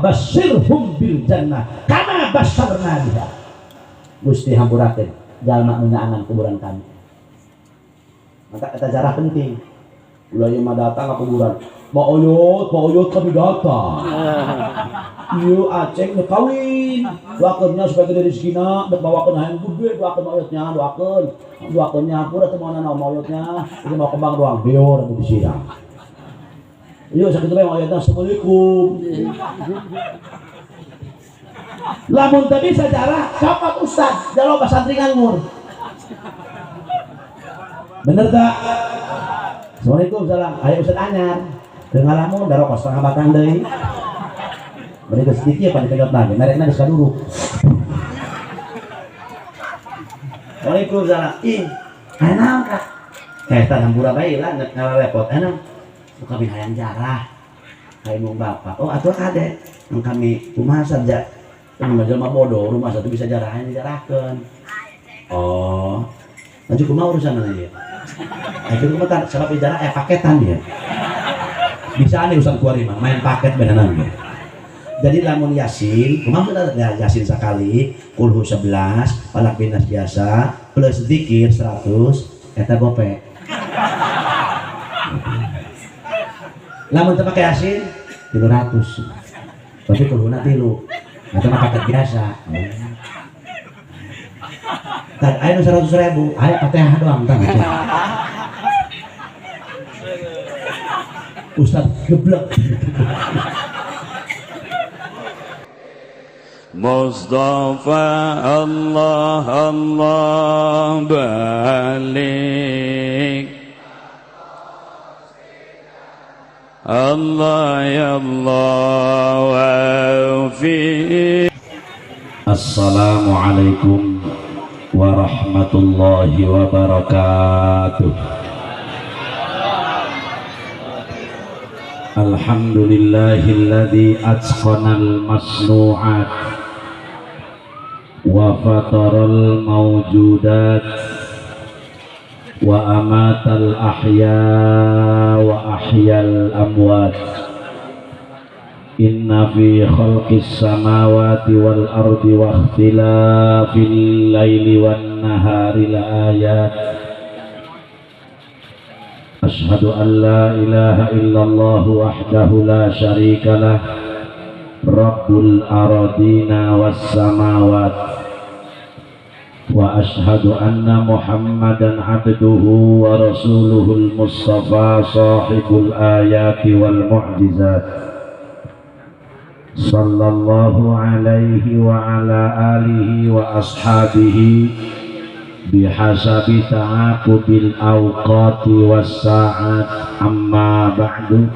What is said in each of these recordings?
basyirhum bil jannah kama basyarna biha. Gusti hampurakeun jalma nu nyaangan kuburan kami. Maka eta jarah penting. Ulah ieu mah datang ka kuburan. Pak Oyot kami datang. Ieu Aceh nu kawin. Doakeunnya supaya gede rezekina, dek bawakeun hayang gede, doakeun oyotnya, doakeunnya hampura teu moal naon oyotnya, ieu mau kembang doang beor anu disiram. Ieu sakitu bae oyotna assalamualaikum. Lamun teu bisa jarah, kapak ustad, jaloba santri nganggur. Bener tak? Assalamualaikum salam. Ayo ustad anyar. Teu ngalamun darokos setengah batang deui. Mereka sedikit apa ditegap lagi, mereknya bisa dulu. Waalaikumsalam. Ih, enak kak. Kita hampura bae lah, repot enak. Suka hayang jarah. Kayak mau bapak. Oh, atuh kade. Yang kami kumaha saja. Ini jelema bodoh, rumah satu bisa jarah yang dijarahkeun. Oh. Lanjut kumaha urusan ieu. Akhirnya kumaha sabab jarah paketan dia. Bisa ane urusan kuari mah, main paket beneran dia. Jadi lamun Yasin, kumaha ya Yasin sekali, kulhu 11, falak binas biasa, plus zikir 100, eta gope. Lamun teu pake Yasin 300. Tapi kulhuna 3. Eta mah paket biasa. Tah aya nu 100.000, aya Fatihah doang tah. Ustaz geblek. Mustafa Allah Allah balik Allah ya Allah wa'afi. Assalamualaikum warahmatullahi wabarakatuh. Alhamdulillahilladzi atqanal masnu'at wa fataral mawjudat wa amatal ahya wa ahyal amwat. Inna fi khalqis samawati wal ardi wa ikhtilafil laili wan nahari la ayat. Ashhadu an la ilaha illallah wahdahu la syarika lah Rabbul aradina was samawat. Wa ashhadu anna Muhammadan abduhu wa rasuluhul mustafa sahibul ayati wal mu'jizat. Sallallahu alaihi wa ala alihi wa ashabihi bihasabi ta'aqubil awqati was sa'at, amma ba'du.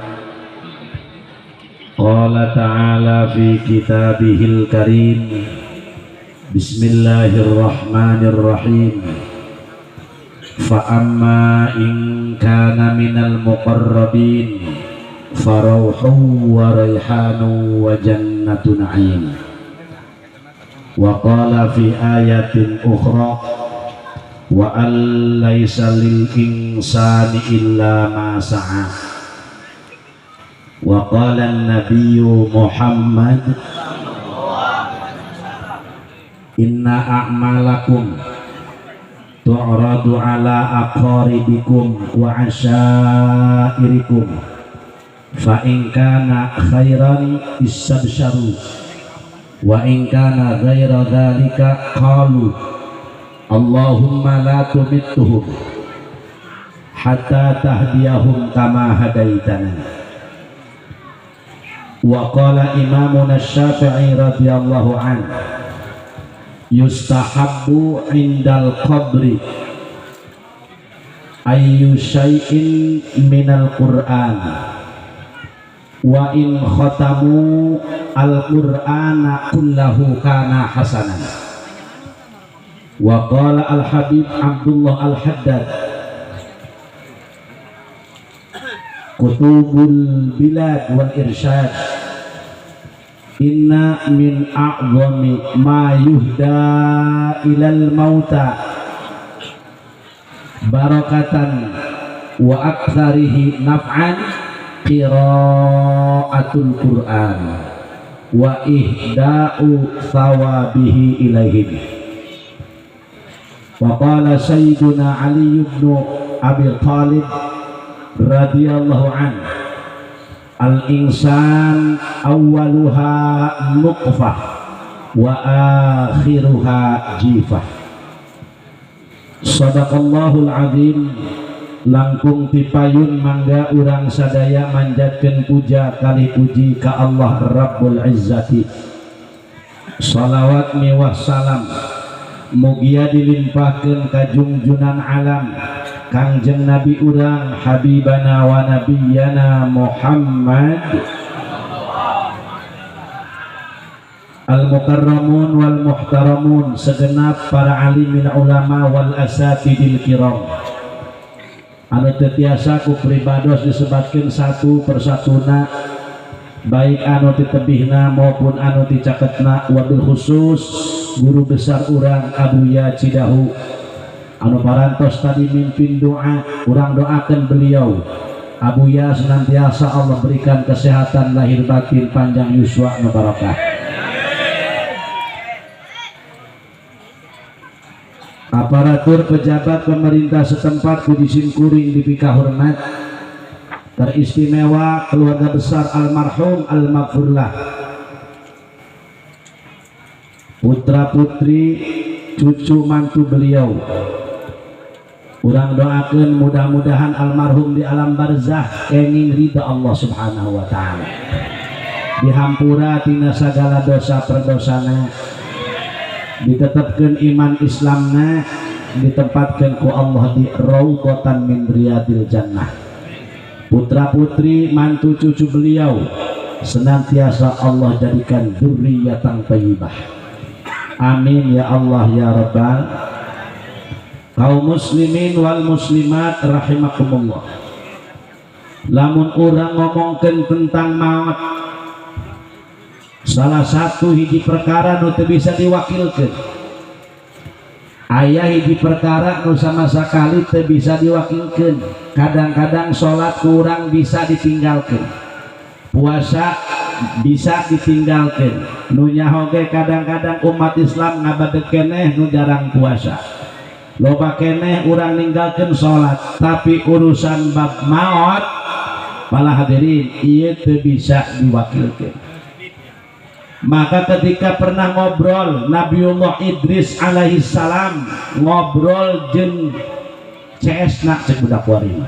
Qala ta'ala fi kitabihil karim, bismillahirrahmanirrahim. Fa amma in kana minal muqarrabin farauhu wa rayhanu wa jannatu na'im. Wa qala fi ayatin ukhra wa an laysa lil insani illa ma sa'a. Wa qala an-nabiyyu Muhammad inna a'malakum tu'radu ala aqaribikum wa asyairikum fa in kana khairan istabsharu wa in kana ghaira dhalika qalu Allahumma la tumittuhum hatta tahdiyahum kama hadaitana. Wa qala imamuna Syafi'i radhiyallahu anhu yustahabbu indal qabri ayyu syai'in minal Qur'an wa in khatamu al-Qur'ana kullahu kana hasanan. Wa qala al-Habib Abdullah al-Haddad kutubul bilad wal irsyad inna min a'zami ma yuhda ilal mauta barakatan wa aktsarihi naf'an qiraatul Qur'an. wa ihda'u thawabihi ilaihim. Wa qala sayyiduna Ali ibn Abi Thalib radhiyallahu an, al-insan awwaluha nutfah wa akhiruha jifah. Sadaqallahul azim. Langkung tipayun mangga urang sadaya manjatkeun puja kali puji ka Allah Rabbul Izzati. Salawat miwah salam mugia dilimpahkeun ka junjunan alam Kangjeng Nabi urang habibana wa nabiyyana Muhammad al-mukarramun wal muhtaramun, segenap para alimin ulama wal asatidil kiram anu tetiasa ku pribados disebatkeun satu persatuna, baik anu titebihna maupun anu ticaketna, wabil khusus guru besar urang Abuya Cidahu anu parantos tadi mimpin doa, urang doakeun beliau Abuya senantiasa Allah berikan kesehatan lahir batin, panjang yuswa nu barokah. Aparatur pejabat pemerintah setempat puji simkuring dipika hormat, teristimewa keluarga besar almarhum almarhumlah, putra putri cucu mantu beliau, urang doakeun mudah-mudahan almarhum di alam barzah kenging ridha Allah subhanahu wa ta'ala, dihampura tina sagala dosa perdosana, ditetapkan iman Islamna, ditempatkan ku Allah di raudhatan min riyadil jannah. Putra putri mantu cucu beliau senantiasa Allah jadikan dzurriyyatan thayyibah. Amin ya Allah ya Rabbal. Kaum muslimin wal muslimat rahimakumullah. Lamun urang ngomongkeun tentang maut, salah satu hiji perkara nu teu bisa diwakilkeun. Aya hiji perkara nu sama sakali teu bisa diwakilkeun. Kadang-kadang salat kurang bisa ditinggalkeun, puasa bisa ditinggalkeun, nu nyaho ge kadang-kadang umat Islam ngabadeg keneh nu jarang puasa, loba keneh urang ninggalkeun salat, tapi urusan bab maot para hadirin ieu teu bisa diwakilkeun. Maka ketika pernah ngobrol Nabiullah Idris alaihi salam ngobrol jeung CS-na cek budak waring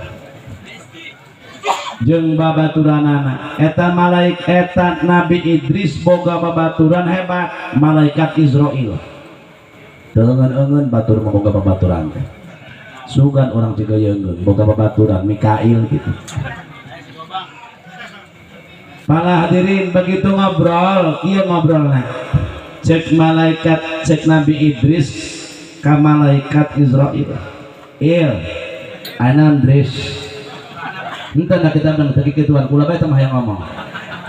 jeung babaturanana, eta malaikat eta Nabi Idris boga babaturan hebat, malaikat Israil. Teungeun-eungeun batur boga babaturan teh. Sugan orang Cigeyeungeun boga babaturan Mikail gitu. Para hadirin begitu ngobrol, iya ngobrolna cek malaikat, cek Nabi Idris ka malaikat Israil, Anandres entah nak kita nang tadi kituan kula bae teh mah yang ngomong,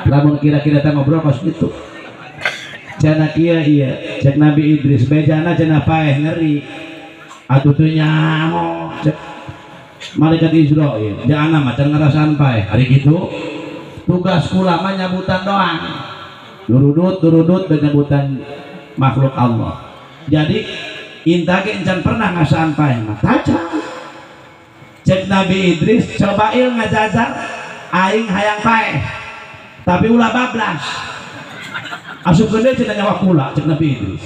lamun kira-kira teh ngobrol pas gitu cenah kieu iya cek Nabi Idris bejana cenah paeh ngeri atuh teu nyaho cek malaikat Israil jangan mah can ngarasaan paeh hari gitu. Tugas kula mah nyabutan doang, durudut penyebutan makhluk Allah. Jadi inta ge encan pernah ngasaan paeh mah taca. Cek Nabi Idris cobail ngajajar aing hayang paeh, tapi ulah bablas. Asup gede cenah nyawa kula cek Nabi Idris.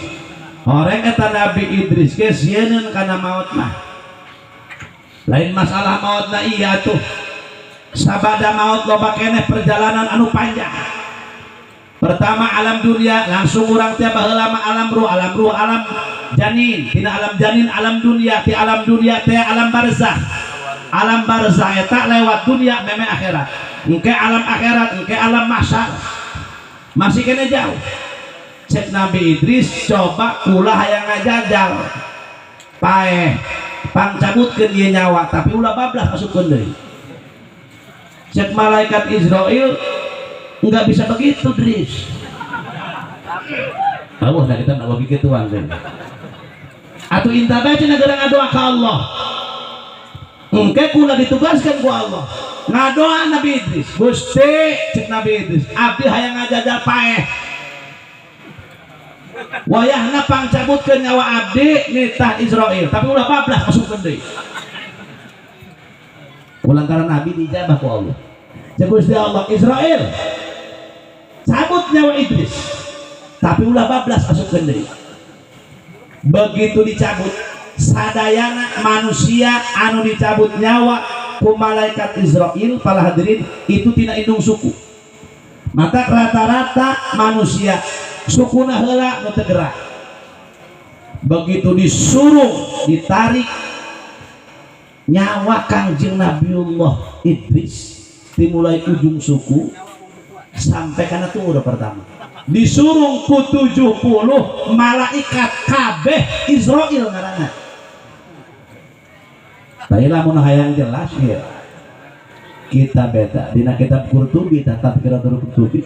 Horeng eta Nabi Idris ge sieun kana maut mah. Lain masalah mautna iya tuh. Sabada maut loba keneh perjalanan anu panjang. Pertama alam dunia langsung urang teh baheula mah alam ruh alam janin, tina alam janin alam dunia, ti alam dunia teh alam barzah. Alam barzah eta lewat dunia meme akhirat. Engke alam akhirat, engke alam mahsyar. Masih kena jauh. Cek Nabi Idris coba kula hayang ngajajal. Paeh pangcabutkeun ieu nyawa tapi ulah bablas masukkeun deui. Cek malaikat Israil nggak bisa begitu Dris. Tahu nah kita nggak begitu tuan. Atuh inta baca negara ngadoa ke Allah. Engke kula ditugaskan ku Allah. Ngadoa Nabi Idris. Gusti cek Nabi Idris. Abdi hayang ngajajal paeh wayahna pangcabutkeun nyawa abdi nitah Israel tapi ulah bablas masuk deui kulantaran nabi dijabah ku Allah Gusti Allah Israel cabut nyawa Idris tapi ulah bablas masuk deui begitu dicabut sadayana manusia anu dicabut nyawa ku malaikat Israel para hadirin itu tina indung suku maka rata-rata manusia sukuna heula nu teu gerak begitu disuruh ditarik nyawa Kangjeng Nabiullah Idris dimulai ujung suku sampai kana tuh pertama disuruh ku 70 malaikat kabeh Israel ngaranna tapi lamun hayang jelas ya kita beda dina kitab Qurtubi tatap kira-kira Qurtubi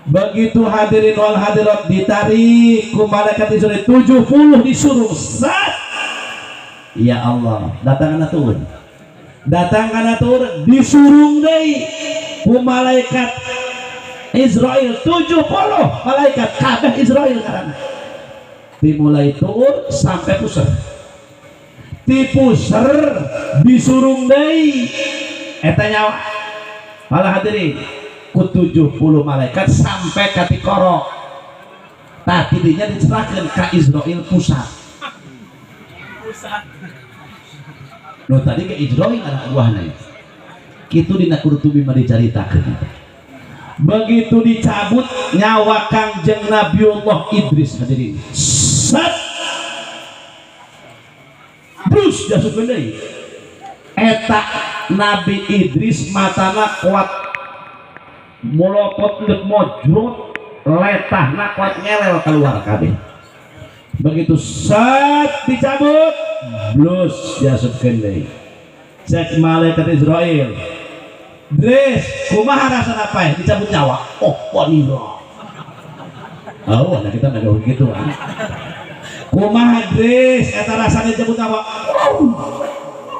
begitu hadirin wal hadirat ditarik ku malaikat Israel 70 disuruh sat ya Allah datang kana turun disuruh deui ku malaikat Israel 70 malaikat kabeh Israel karena dimulai turun sampai pusar ti pusar disuruh deui eta nyawa para hadirin ku 70 malaikat sampai ka ti koro tah tidinya dicerahkeun ka Israel pusat no tadi ke Israel anak buahna kitu dina Qurtubi mah dicaritakeun begitu dicabut nyawa Kangjeng Nabiullah Idris hadirin set terus jasukeun deui eta Nabi Idris matana kuat molopot leuk mojrot letahna kuat ngelel keluar kabeh begitu set dicabut blus jasukeun deui cek malaikat Israel Dres, kumaha rasana paeh dicabut nyawa oh wanira oh anak kita nggak gitu kan kumaha Dres eta rasana dicabut nyawa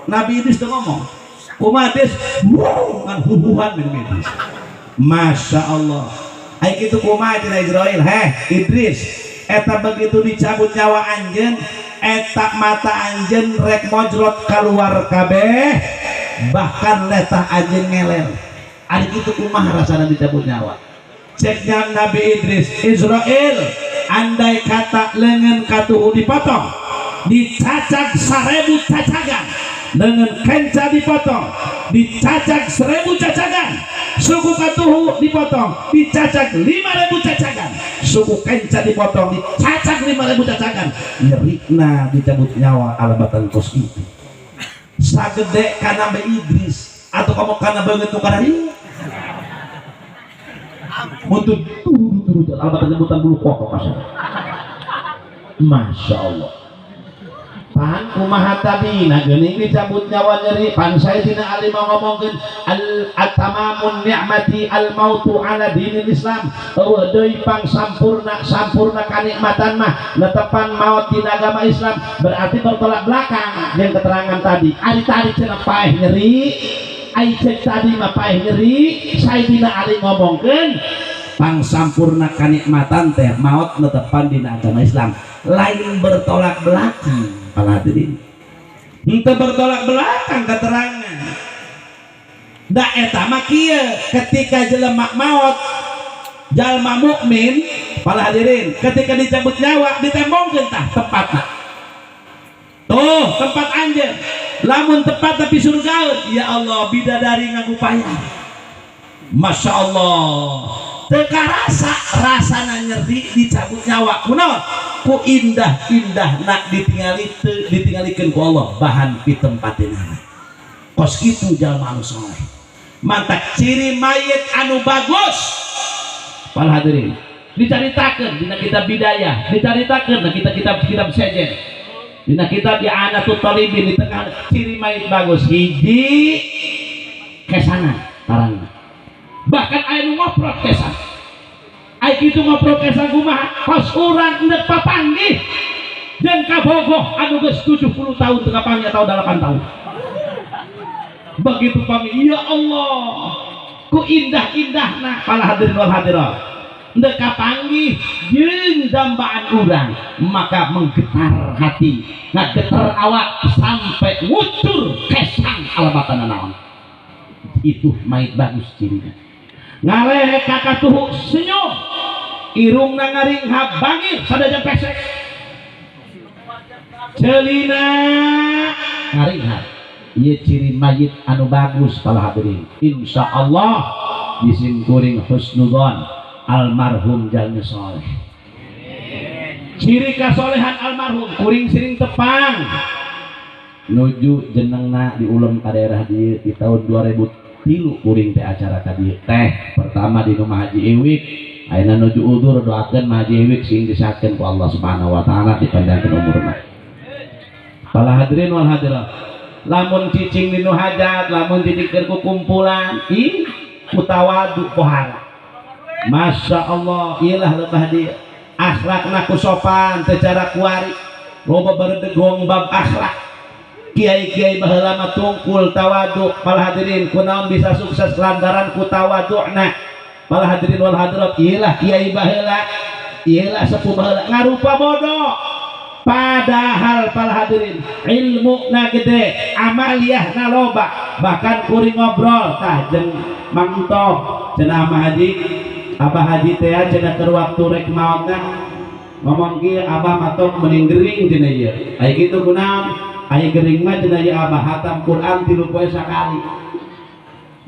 Nabi Idris tuh ngomong kumaha Dres kan hubuhan min Idris Masya Allah ai kitu kumaha cenah Israel Idris eta begitu dicabut nyawa anjeun eta mata anjeun rek mojrot keluar kabeh bahkan letah anjeun ngeler ari kitu kumaha rasana dicabut nyawa ceknya Nabi Idris Israel andai kata leungeun katuhu dipotong dicacak 1000 cacagan leungeun kenca dipotong dicacak 1000 cacagan suku katuhu dipotong dicacak 5000 cacagan suku kenca dipotong dicacak 5000 cacagan nyerikna dicabut nyawa alabatan kos itu sagede kana Nabi Idris atau kamu kana banget tuh kana ieu muntut turut alabatan sebutan bulu pokok Masya Allah pan kumaha tadi nah geuning dicabut nyawa nyeri pan saya tina ali mau ngomongkeun al-tamamun ni'mati al-mautu ala dinil Islam eueuh deui pang sampurna kanikmatan mah netepan maut dina agama Islam berarti bertolak belakang yang keterangan tadi ari tadi cenah paeh nyeri ai cek tadi mah paeh nyeri saya tina ali ngomongkeun pang sampurna kanikmatan teh maut netepan dina agama Islam lain bertolak belakang para hadirin itu bertolak belakang keterangan da eta mah kieu ketika jelema maut jalma mukmin para hadirin ketika dicabut nyawa ditembongkeun tah tempatna tuh tempat anjeun lamun tepat tapi surgaeun ya Allah bidadari ngagupaya Masya Allah teka rasana nyeri dicabut nyawa kunaon ku indah nak ditinggalikeun ku Allah bahan di tempatina kos kitu jalma anu saleh mantak ciri mayit anu bagus para hadirin dicaritakeun dina kitab bidayah dicaritakeun dina kitab sejen dina kitab I'anatut Talibin di tengah ciri mayit bagus hiji kesanan tarangna bahkan aya nu ngoprot kesan ai kitu ngoprot kesan kumaha kos urang neuk papanggih jeung kabogoh anu geus 70 tahun teu kapanggih atau 8 tahun begitu pami ya Allah ku indah-indahna para hadirin wal hadirat Teu kapanggih jeung dambaan urang maka menggetar hati, ngagetar awak sampai ngucur kesang alamatana naon. Itu maid bagus cirinya. Ngalehe kakatuhu senyum, irungna ngaringhap bangir sadajan pesek. Celina ngaringhap. Ieu ciri mayit anu bagus para hadirin. Insyaallah disim kuring husnudzon almarhum jalmi soleh. Ciri kasolehan almarhum kuring sering tepang nuju jenengna diulem ka daerah di tahun 2003 kuring teh acara ka dieu teh pertama di rumah Haji Ewik ayeuna nuju udur doakeun Haji Ewik sing disakeun ku Allah Subhanahu wa taala dipanjangkeun umurna. Para hadirin wal hadirat, lamun cicing dinu hajat, lamun didikeun ku kumpulan ih kutawadu pohara. Masya Allah, iyalah lebah dia akhlakna ku sopan secara kuari loba berdegong bab akhlak. Kiai-kiai baheula mah tungkul tawadu. Para hadirin kunaon bisa sukses lantaran ku tawadu'na. Para hadirin wal hadirat, iyalah kiai baheula, iyalah sepuh baheula ngarupa bodoh. Padahal para hadirin ilmu na gede, amaliyah na loba. Bahkan kuring ngobrol tah jeung Mang Entong cenah Abah Haji teh cenah keur waktu rek maotna ngomong kieu abah matok mending gering cenah ieu. Aya kitu kunaon? Aya gering mah cenah ieu abah hatam Quran 3 poe sakali.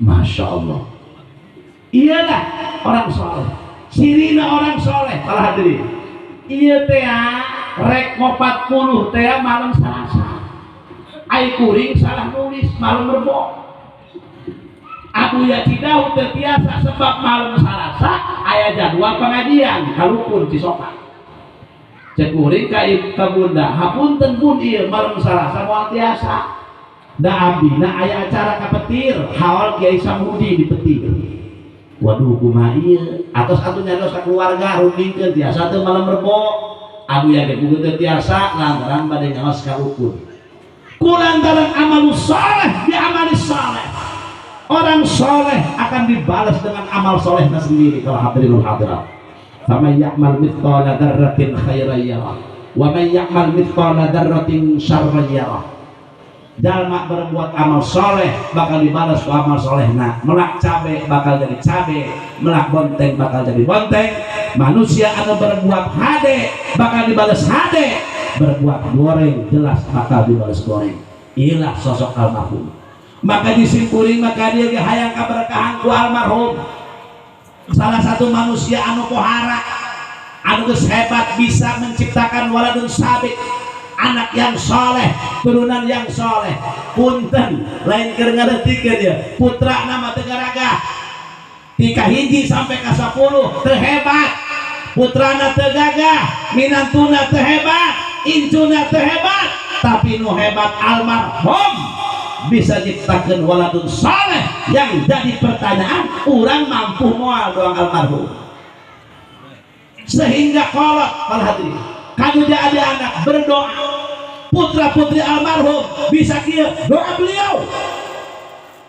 Masya Allah. Iyalah orang soleh. Sirina orang soleh para hadirin. Ieu teh rek 40 teh malam Salasa. Ai kuring salah nulis malam Rebo. Abu Yacidahu terbiasa sebab malam Salasa aya jadwal pengajian kalupun Cisoka. Cek kuring ka bunda, hapunten pun ieu malam Salasa moal tiasa. Da abdina aya acara ka Petir, haul Kiai Samudi di Petir. Waduh kumaha ieu? Atos atunya dos ka keluarga rundingkeun tiasa teu malam Rebo. Abu Yacidahu buku teu tiasa lantaran bade ngaos ka ukur. Kulantaran amalus saleh bi amali saleh. Orang soleh akan dibalas dengan amal solehnya sendiri. Kalau hadirin hadirat, faman ya'mal mithqala dzarratin khairan yarah wa man ya'mal mithqala dzarratin syarran yarah. Jalma berbuat amal soleh bakal dibalas ku amal solehna. Melak cabe bakal jadi cabe, melak bonteng bakal jadi bonteng. Manusia anu berbuat hade bakal dibalas hade, berbuat goreng jelas bakal dibalas goreng. Inilah sosok almarhum. Maka disimpulin maka dia hayang kaberkahan ku almarhum. Salah satu manusia anu pohara, anu geus hebat bisa menciptakan waladun sabit, anak yang soleh, turunan yang soleh. Punten lain keur ngadeutikeun dia putra nama teu garaga tika hiji sampai ka 10 teu hebat, putrana teu gagah, minantuna teu hebat, incuna teu hebat, tapi nu hebat almarhum bisa ciptakan waladun saleh yang jadi pertanyaan orang mampu moal doang almarhum sehingga kolot para hadirin kanu jadi anak berdoa putra putri almarhum bisa kieu doa beliau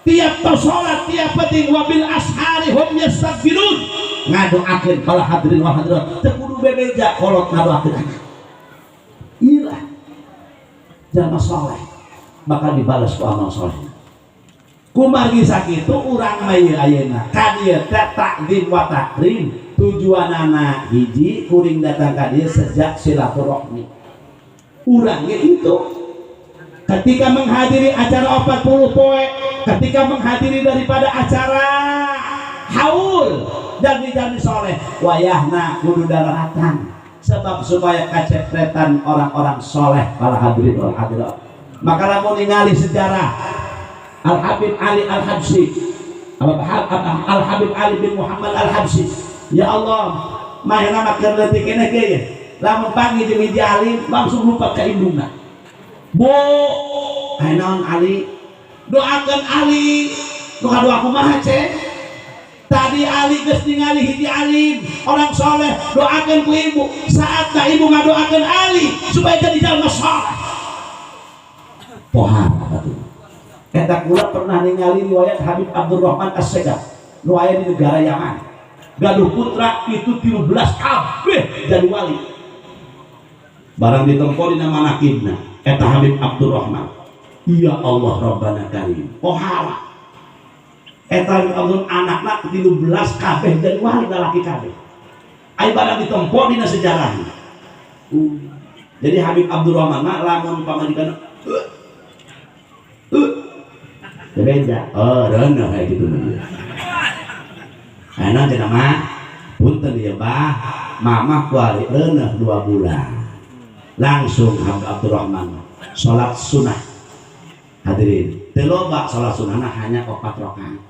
tiap sholat tiap penting wabil ashari hum yastaghfirun ngadoakeun para hadirin wal hadirat teu kudu bebeja kolot ngadoakeun anak. Iyalah jalma saleh bakal dibalas ku amal soleh. Kumargi sakitu urang mah ieu ayeuna ka dieu teh takdim wa takrim tujuanana hiji kuring datang ka dieu sejak silaturahmi. Urang ge itu ketika menghadiri acara 40 poe, ketika menghadiri daripada acara haul janji-janji soleh wayahna kudu daratan sebab supaya kacepretan orang-orang soleh para hadirin wal hadirat. Maka lamun ningali sejarah Al Habib Ali Al Habsyi, Al Habib Ali bin Muhammad Al Habsyi, ya Allah, mahena makan leutik keneh ge, lamun panggil jeung hiji alim langsung lupa ka indungna. Bu, naon Ali, doakeun Ali, nu kadoa kumaha cek? Tadi Ali geus ningali hiji alim, orang soleh, doakeun ku ibu. Saatna ibu ngadoakeun Ali supaya jadi jalma soleh. Pohara eta kula pernah ningali riwayat Habib Abdurrahman As-Segaf nu aya di negara Yaman. gaduh putra itu 13 kabeh jadi wali. Barang ditempo dina manakibna eta Habib Abdurrahman. Ya Allah Rabbana Karim. Pohara. Eta Habib Abdurrahman anakna 13 kabeh jadi wali laki kabeh. Ai barang ditempo dina sejarah. Jadi Habib Abdurrahman mah lamun pamajikan beda. Oh, reuneuh kayak gitu mah. Ayeuna cenah mah punten ieu bah, mamah kuari reuneuh 2 bulan. Langsung Habib Abdurrahman salat sunnah. Hadirin, teu loba salat sunnahna hanya 4 rakaat.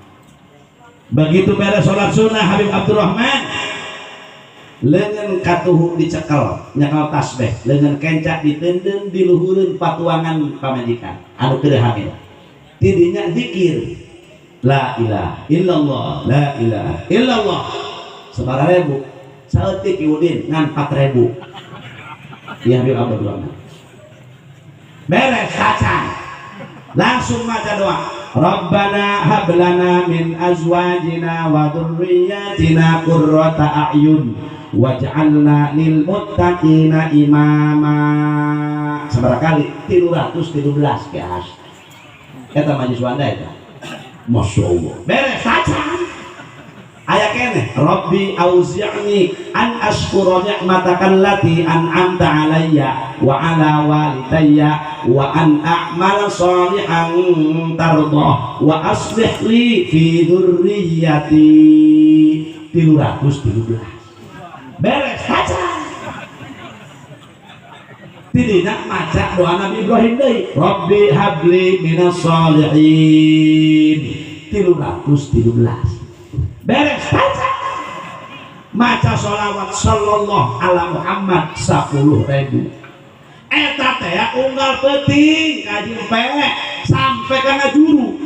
Begitu beres salat sunnah Habib Abdurrahman leungeun katuhu dicekel, nyekel tasbih, leungeun kencak diteundeun di luhureun patuangan pamajikan anu keur hamil. Tidinya zikir la ilaha illallah, la ilaha illallah sabaraha saeutik Udin ngan 4.000. Ya Habib Abdurrahman beres kacan langsung maca doa, Rabbana hablana min azwajina wa dzurriyyatina qurrata a'yun waj'alna lil muttaqina imama. Sabaraha kali 313 guys. Eta majlis wanda eta. Masya Allah. Beres sacan. Aya kene, Rabbi auzi'ni an ashkura ni'mataka allati an'amta 'alayya wa 'ala walidayya wa an a'mala shalihan tardah wa aslih li fi dzurriyyati. 313. Beres sacan. Tidina maca doa Nabi Ibrahim deui, Rabbi habli minas shalihin. 313. Beres baca maca sholawat sallallahu ala Muhammad 10.000. Eta teh unggal penting kaji pe sampai kana juru.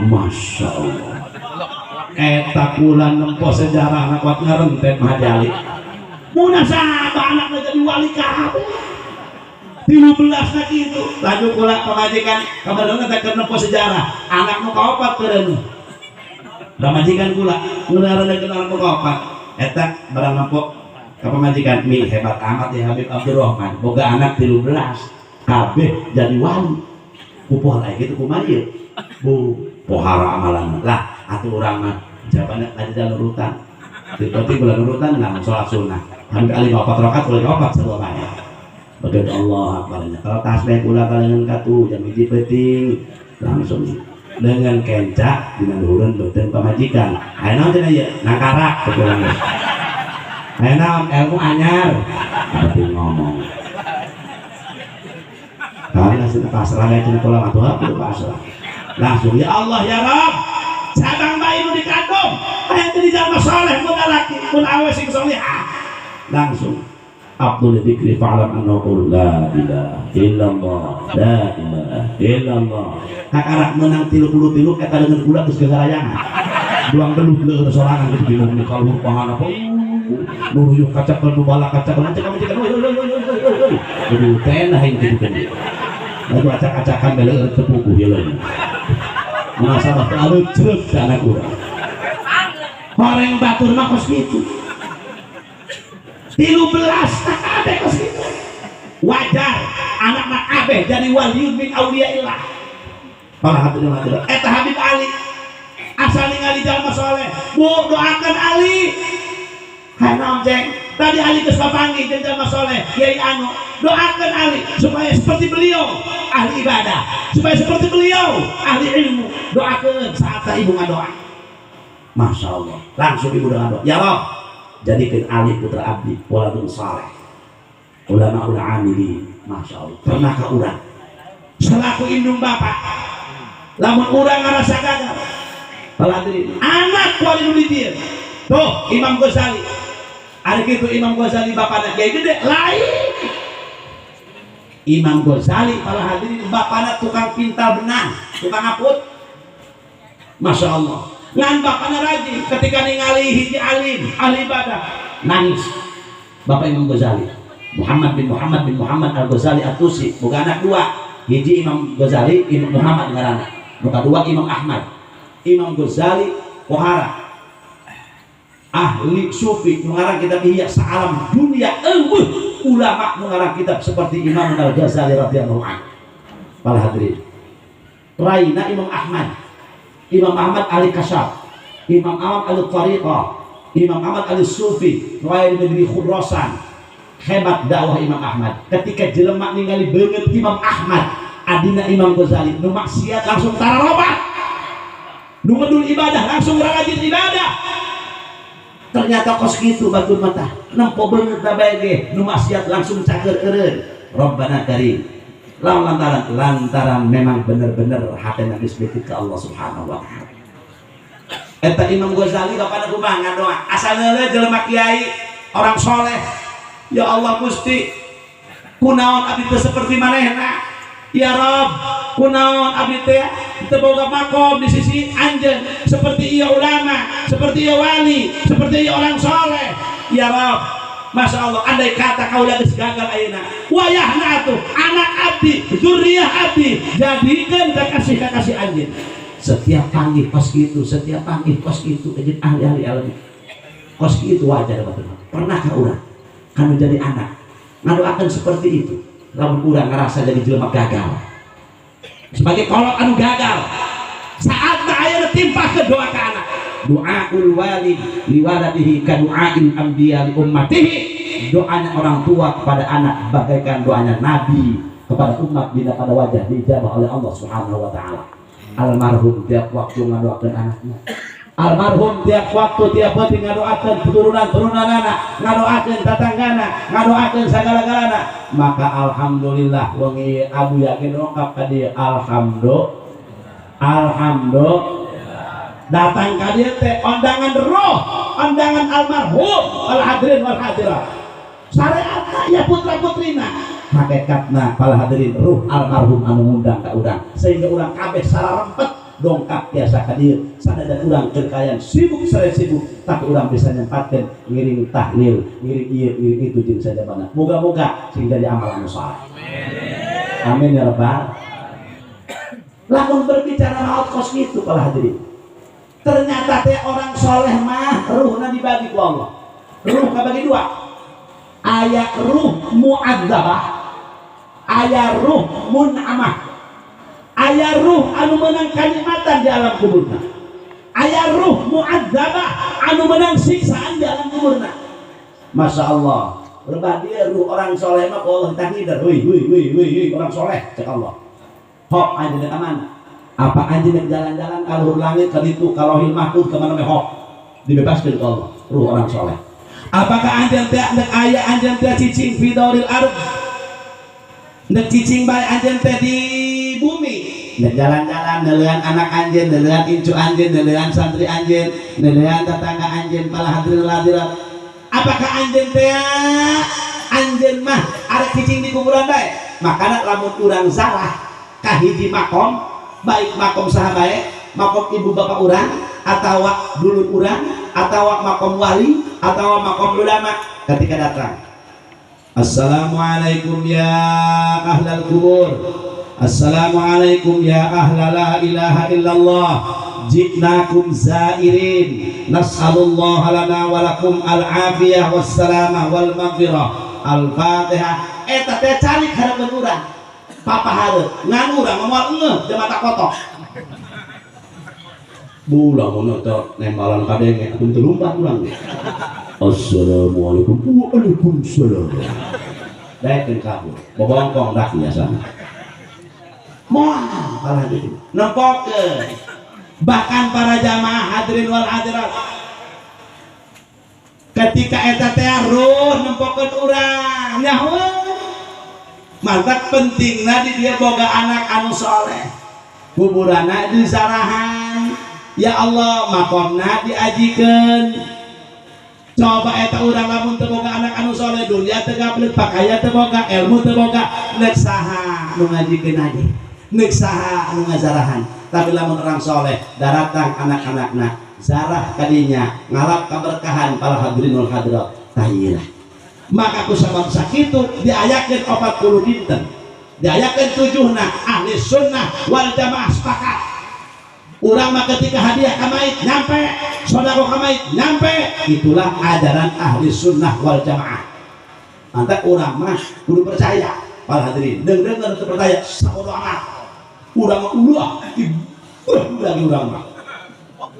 Masya Allah. Eta kulan nempo sejarah anak kuat ngarenten majali. Munasabah anaknya jadi wali kabeh. 13 na gitu. Laju kula pamajikan kabarana teh keur nempo sejarah. Anaknu kaopat keureun. Pamajikan kula ngeureureuneun anak kaopat. Eta barang nempo ka pamajikan mi hebat amat ya Habib Abdurrahman. Boga anak 13 kabeh jadi wali. Kupoh lae kitu kumaha ieu? Bu, pohara amalan. Lah atuh urang mah jabana tadi dalam urutan. Berarti bulan urutan nang salat sunnah. Hampir kali 4 rakaat boleh 4 sarua bae. Bagian Allah akbarnya. Kalau tasbih kula kalengan katu jam hiji penting langsung dengan kencak dina luhureun beuteun pamajikan. Ayeuna teh ieu nakarak kepulang. Ayeuna ilmu anyar. Berarti ngomong. Karena sudah pasrah bae cenah kula mah kudu pasrah. Langsung ya Allah ya Rabb. Sabang bayi nu dikandung, aya teh di jalma saleh mun laki, mun awe sing salihah. Langsung Abdul dzikri fa'lam annahu la ilaha illallah, la ilaha illallah. Hakarak menang 33 eta leungeun kula geus gagarayangan. Duang belut leungeun sorangan geus bingung di kalur pahana apa. Nuruyuh kacakeun nu bala kacakeun cek kamu cek. Aduh teh nah yang kitu teh. Lalu acak-acakan beleur tepuku hileung. Munasabah teh areuk ceuk ka anak urang. Horeng batur mah kos kitu. 13 tak ada kos gitu. Wajar anak-anak kabeh jadi waliun min auliyaillah. Para hadirin hadirat, eta Habib Ali asal ningali jalma saleh. Bu doakan Ali. Hanom ceng. Tadi Ali geus papanggih jeung jalma saleh, Kiai Anu. Doakan Ali supaya seperti beliau ahli ibadah, supaya seperti beliau ahli ilmu. Doakan saat ibu ngadoa. Masya Allah. Langsung ibu doa. Ya Rabb, jadikan Ali putra abdi waladun saleh ulama amili. Masya Allah. Pernah ke urang selaku indung bapak lamun urang ngerasa gagal pelatirin anak wali nulidir tuh Imam Ghazali hari itu Imam Ghazali bapaknya kayak gede lain Imam Ghazali para hadirin bapaknya tukang pintal benang tukang aput. Masya Allah. Ngan bapaknya rajin ketika ningali hiji alim ahli ibadah nangis. Bapak Imam Ghazali Muhammad bin Muhammad Al-Ghazali At-Tusi bukan anak dua, hiji Imam Ghazali Imam Muhammad ngaranna, nu kadua Imam Ahmad. Imam Ghazali pohara ahli sufi mengarang kitab Ihya saalam dunia ulama mengarang kitab seperti Imam Al-Ghazali radhiyallahu anhu. Para hadirin, Raina Imam Ahmad Ali Kasyaf, Imam Ahmad Ali Tariqah, Imam Ahmad Ali Sufi, Raina negeri Khurasan. Hebat dakwah Imam Ahmad. Ketika jelema ningali beungeut Imam Ahmad, adina Imam Ghazali, nu maksiat langsung tararobat, nu medul ibadah langsung rajin ibadah. Ternyata kos gitu batur mata nempo beungeut da bae ge nu maksiat langsung cager-eureun. Rabbana Karim. Lantaran memang bener-bener hatena disebut ke Allah Subhanahu wa taala. Eta Imam Ghazali bapak kumaha ngadoa asal leuleuh jelema kiai orang soleh. Ya Allah Gusti, kunaon abdi teh seperti manehna. Ya Rabb, kunaon abdi teh teu boga makom di sisi anjeun seperti ieu ulama, seperti ieu wali, seperti ieu orang soleh. Ya Rabb, Masya Allah, andai kata kau geus gagal ayeuna, wayahna atuh anak abdi, zuriyah abdi jadikeun kakasih anjeun. Setiap panggih kos gitu, setiap panggih kos gitu, jadi ahli-ahli alam. Kos gitu wajar betul. Pernahkah urang kanu jadi anak ngadoakeun seperti itu? Lamun urang ngerasa jadi jelema gagal. Sebagai kolot anu gagal, saatna ayeuna timpah ke doa ka anak. Doaul walid liwaladihi ka du'ail anbiya li ummatihi. Doanya orang tua kepada anak bagaikan doanya nabi kepada umat bila pada wajah dijabah oleh Allah Subhanahu wa taala. Almarhum tiap waktu ngadoakeun anaknya. Almarhum tiap waktu tiap detik ngadoakeun turunan anak, ngadoakeun tatanggana, ngadoakeun sagala-galana. Maka alhamdulillah wengi abu yakin ungkap ka dieu alhamdulillah datang ka dieu teh undangan roh, undangan almarhum al hadirin wal hadirat. Syariatna ya putra-putrina. Hakikatna para hadirin ruh almarhum anu ngundang ka urang sehingga urang kabeh sararempet dongkap biasa ka dieu. Sanajan urang kekayan sibuk sare sibuk tapi urang bisa nyempatkeun ngiring tahlil, ngiring ieu ngiring itu jeung sajabana. Moga-moga sing jadi amal anu saleh. Amin ya rabbal. Lamun berbicara maut kos gitu para hadirin. Ternyata teh orang soleh mah ruhna dibagi ku Allah. Ruh kabagi dua. Aya ruh mu'adzabah, aya ruh mun'amah. Aya ruh anu menang kanikmatan di alam kuburna. Aya ruh mu'adzabah anu menang siksaan di alam kuburna. Masya Allah. Berbadi ruh orang soleh mah Allah tahdidar. Wih orang soleh cek Allah. Hok anjeun aman. Apa anjeun jalan-jalan ka luhur langit ka ditu ka lauhil mahfuz ka mana hok dibebaskeun ku Allah ruh orang soleh. Apakah anjeun teh nek aya anjeun teh cicing fi dauril ardh, nek cicing bae anjeun teh di bumi, nek jalan-jalan neuleun anak anjeun, neuleun incu anjeun, neuleun santri anjeun, neuleun tetangga anjeun para hadirin hadirat. Apakah anjeun teh anjeun mah arek cicing di kuburan bae? Makana lamun urang zarah ka hiji makom, baik makom saha bae, makom ibu bapak urang atawa dulur urang atawa makom wali atawa makom ulama, ketika datang assalamualaikum ya ahlal kubur, assalamualaikum ya ahla la ilaha illallah, jitnakum zairin, nas'alullah lana walakum al-afiyah wassalamah wal maghfirah, al-fatihah. Eta teh calik hareupeun urang papa hareup ngan urang moal ngeuh teu mata kotok bulang mun teh nembalan kadenge atuh teu lumpat urang. Assalamualaikum. Waalaikumsalam. Daekeun kabur bobongkong dak biasana moal para hadirin nempokeun. Bahkan para jamaah hadirin wal hadirat ketika eta teh ruh nempokeun urang nyaho mantap pentingna di dia boga anak anu soleh, kuburanna disarahan. Ya Allah makomna diajikeun. Coba eta urang lamun teu boga anak anu soleh, dunia teu gablek, pakaya teu boga, ilmu teu boga, neuk saha nu ngajikeun aja, neuk saha anu ngazarahan. Tapi lamun orang soleh daratang anak-anakna zarah kadinya ngalap kaberkahan para hadirin wal hadirat tahilah. Maka ku sabab sakitu diayakeun 40 dinten, diayakeun 7na ahli sunnah wal jamaah sepakat Urang mah ketika hadiah kamait nyampe, sodako kamait nyampe, itulah ajaran ahli sunnah wal jamaah. Mantap urang mah kudu percaya, para hadirin. Deung harus percaya, sabodo amat. Urang mah ulah, lagi urang mah.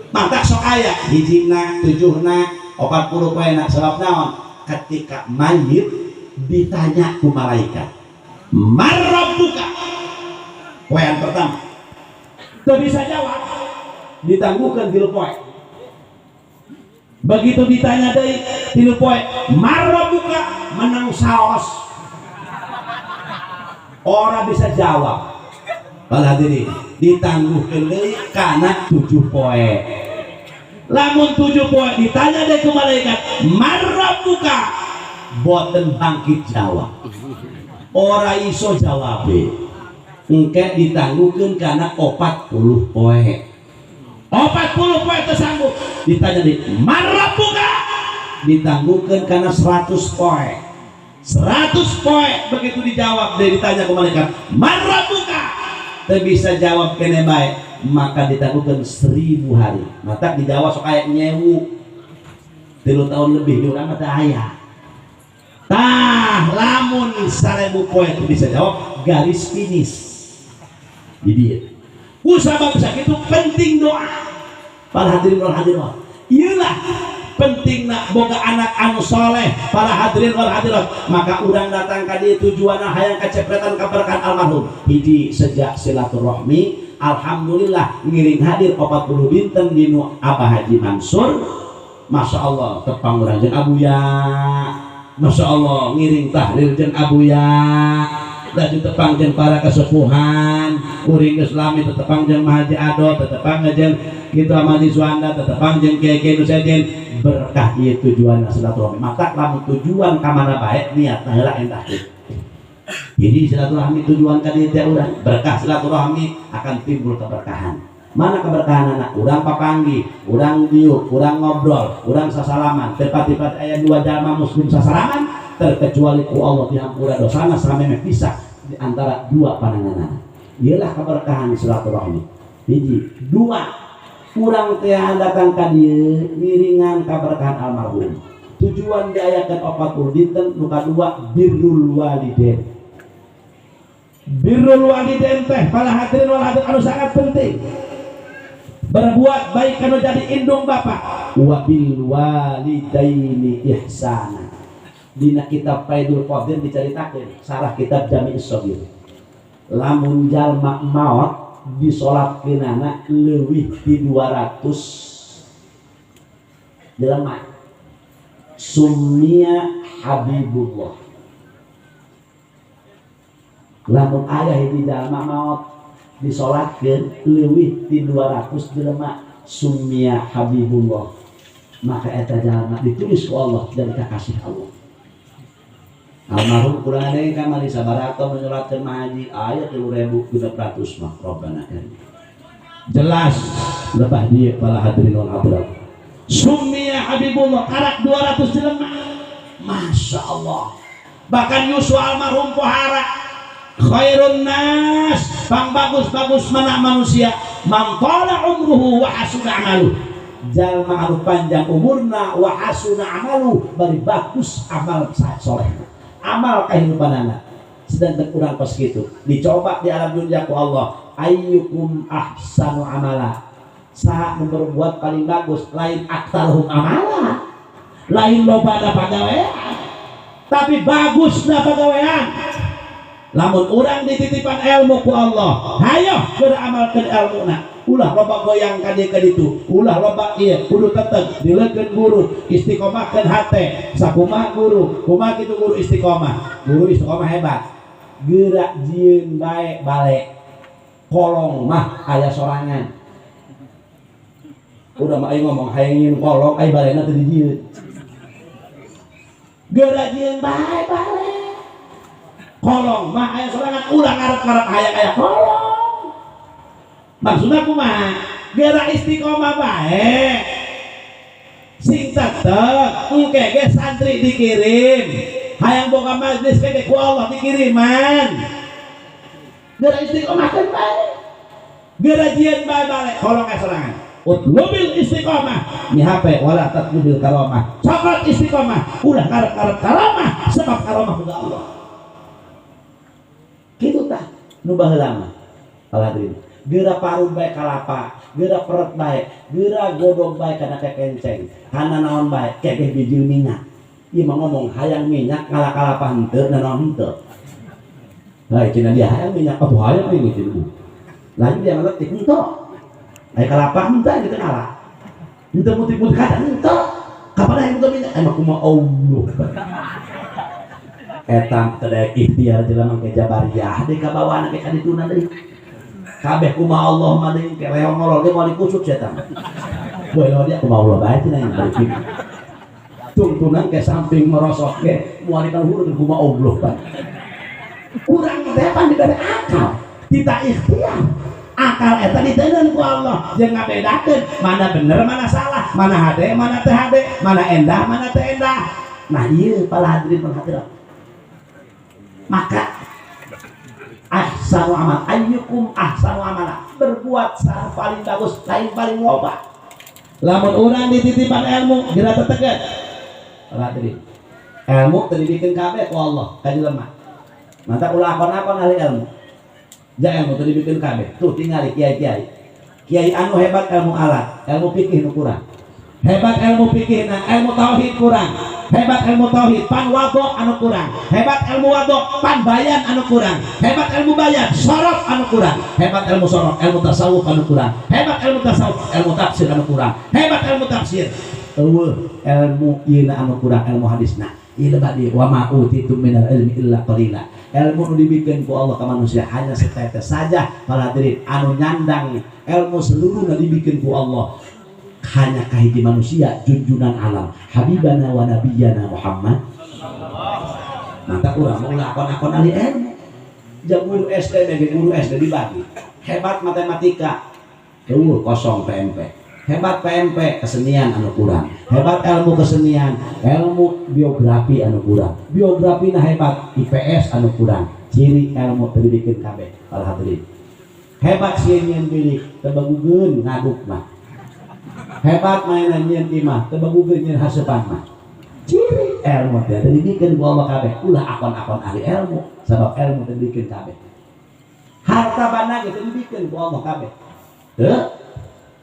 Mantap sok aya hijina, 7na, 40 poena sebab naon? Ketika mayit ditanya ku malaikat, "Marrabbuka?" Poin pertama. Tuh bisa jawab, ditangguhkan 3 poin. Begitu ditanya dari 3 poin, marrabbuka, menang saos. Orang bisa jawab. Para hadirin, ditangguhkan deui kana 7 poin. Lamun 7 poin ditanya dari malaikat, marrabbuka, boten bangkit jawab. Ora iso jawab. Engke ditangguhkeun karena 40 poe. 40 poe tersanggup. Ditanya di marrabbuka, ditangguhkeun karena 100 poe. 100 poe begitu dijawab dari ditanya ke malaikat, marrabbuka, teu bisa jawab kene bae, maka ditangguhkeun 1000 hari. Mata dijawab sok aya nyewu. 3 tahun lebih di urang teh aya. Tah lamun 1000 poe itu bisa jawab, garis finish. Jadi usah itu penting doa. Para hadirin wal hadirat, iyalah pentingna boga anak anu soleh. Para hadirin wal hadirat, maka urang datang ka dieu tujuanna hayang kacepretan kaberkahan almarhum. Hiji sejak silaturahmi, alhamdulillah ngiring hadir 40 dinten dinu Abah Haji Mansur. Masya Allah tepang urang jeung abuya, Masya Allah ngiring tahlil jeung abuya, laju tepang jeung para kesepuhan, uring islami tetepang jeung Mahaji Ado, tetepang jeung kitu Amadi Suanda, tetepang jeung Kiai nu sejen. Berkah ieu tujuan silaturahmi. Maka lamun tujuan ka mana bae niatna heula endah. Jadi silaturahmi tujuan ka dieu teh urang, berkah silaturahmi akan timbul keberkahan. Mana keberkahan anak? Urang papanggih, urang diuk, urang ngobrol, urang sasalaman. Tepat-tepat aya 2 jalma muslim sasalaman, terkecuali ku Allah dihampura dosana sameme pisah di antara 2 pandangan. Ialah keberkahan silaturahmi. Hiji, 2, urang teh datang ka dieu ngiringan keberkahan almarhum. Tujuan diayakeun 40 dinten, nu kadua birrul walidain. Birrul walidain teh para hadirin wal hadirat anu sangat penting. Berbuat baik kana jadi indung bapak. Wa bil walidaini ihsana. Dina kitab Faidul Qadir dicaritakeun sarah kitab Jami'us Shaghir. Lamun jalma maot disolatkeunana leuwih ti 200 jelema. Sumia Habibullah. Lamun aya hiji jalma maot disolatkeun leuwih ti 200 jelema sumia Habibullah, maka eta jalma ditulis ku Allah dan kekasih Allah. Almarhum kurang ada yang kamari sabaraha menyolatkeun mahaji aya 3.600 mah Rabbana. Jelas lebah dieu para hadirin wal hadirat. Sumia Habibullah karak 200 jelema. Masya Allah. Bahkan Yusuf almarhum pohara khairun nas, pang bagus-bagus mana manusia, man tala umruhu wa hasuna amaluh. Jalma anu panjang umurna wa hasuna amaluh, bari bagus amal saleh. Amal kehidupanana. Sedangkan urang pas kitu, dicoba di alam dunia ku Allah, ayyukum ahsanu amala. Saha nu berbuat paling bagus, lain aktaruhum amala. Lain lobana pagawean, tapi bagusna pagawean. Lamun urang dititipan ilmu ku Allah, hayo beramalkeun ilmuna. Ulah loba goyang ka dieu ka ditu, ulah loba ieu kudu tetep dileungkeun guru, istiqomahkeun hate. Sakumaha guru, kumaha kitu guru istiqomah. Guru istiqomah hebat. Gerak jieun bae bale. Kolong mah aya sorangan. Udah mah aing ngomong hayang nyieun kolong, ai balena teu dijieun. Gerak jieun bae bale. Kolong mah aya sorangan, ulah ngarep-ngarep hayang aya kolong. Maksudna kumaha? Geura istiqomah bae. Sing tetep engke ge santri dikirim. Hayang boga majlis ge ku Allah dikiriman. Geura istiqomah kan bae. gerajian balik kolong serangan utlubil istiqomah ni HP wala tatlubil karamah cokot istiqomah ulah karep-karep karamah sebab karamah juga Allah gitu tah nu baheula mah hadirin geura paruh bae kalapa geura perut bae geura godog bae kana kekenceng kana naon bae kekeh bijil minyak ieu mah ngomong hayang minyak ngala kalapa henteu naon henteu lain cenah dia hayang minyak atuh hayang ini cenah lain dia ngeletik henteu ai kalapa henteu gitu ngala henteu putih-putih kada henteu kapan hayang buka minyak emang kumaha Allah eta teh ikhtiar jelema ke jabariyah di ka bawana ke kadituna deui kabeh kumaha Allah mah deui ke reong ngolol ge moal dikusut setan boy lo dia kumaha Allah bae cenah yang balik tuntunan ke samping merosot ke moal dikaluhur ke kumaha Allah bae urang teh pan dibere akal kita ikhtiar akal eta diteuneun ku Allah jeung ngabedakeun mana bener mana salah mana hade mana teu hade mana endah mana teu endah nah ieu para hadirin penghadirat maka ahsanu amal ayyukum ahsanu amala berbuat sah paling bagus lain paling loba lamun urang dititipan ilmu geura teteget hadirin ilmu teu dibikeun kabeh ku Allah ka jelema mantap ulah akon-akon ahli ilmu ja ilmu teu dibikeun kabeh tuh tingali kiai anu hebat ilmu alat ilmu fikih nu kurang hebat ilmu fikih ilmu tauhid kurang hebat ilmu tauhid pan wadok anu kurang hebat ilmu wadok pan bayan anu kurang hebat ilmu bayan sorok anu kurang hebat ilmu sorok ilmu tasawuf anu kurang hebat ilmu tasawuf ilmu tafsir anu kurang hebat ilmu tafsir ilmu ieu anu kurang ilmu hadisna ieu tadi wa ma utitum minal ilmi illa qalila ilmu nu dibikeun ku Allah ka manusia hanya setetes saja para hadirin anu nyandang ilmu seluruhna dibikeun ku Allah hanya kahiji manusia junjunan alam habibana wa nabiyana Muhammad mantap urang mau lakon-lakon ahli ilmu jeung guru SD ge guru SD dibagi hebat matematika kosong PMP hebat PMP kesenian anu kurang hebat ilmu kesenian ilmu biografi anu kurang biografina hebat IPS anu kurang ciri ilmu teu dibikeun kabeh para hadirin hebat sieun nyeun bilik teu bagugeun ngaduk mah hebat mainan nyeun imah teu bagugeun nyeun hasepan mah ciri ilmu teh teu dibikeun ku Allah kabeh ulah akon-akon ahli ilmu sabab ilmu teu dibikeun kabeh harta bana ge teu dibikeun ku Allah kabeh teu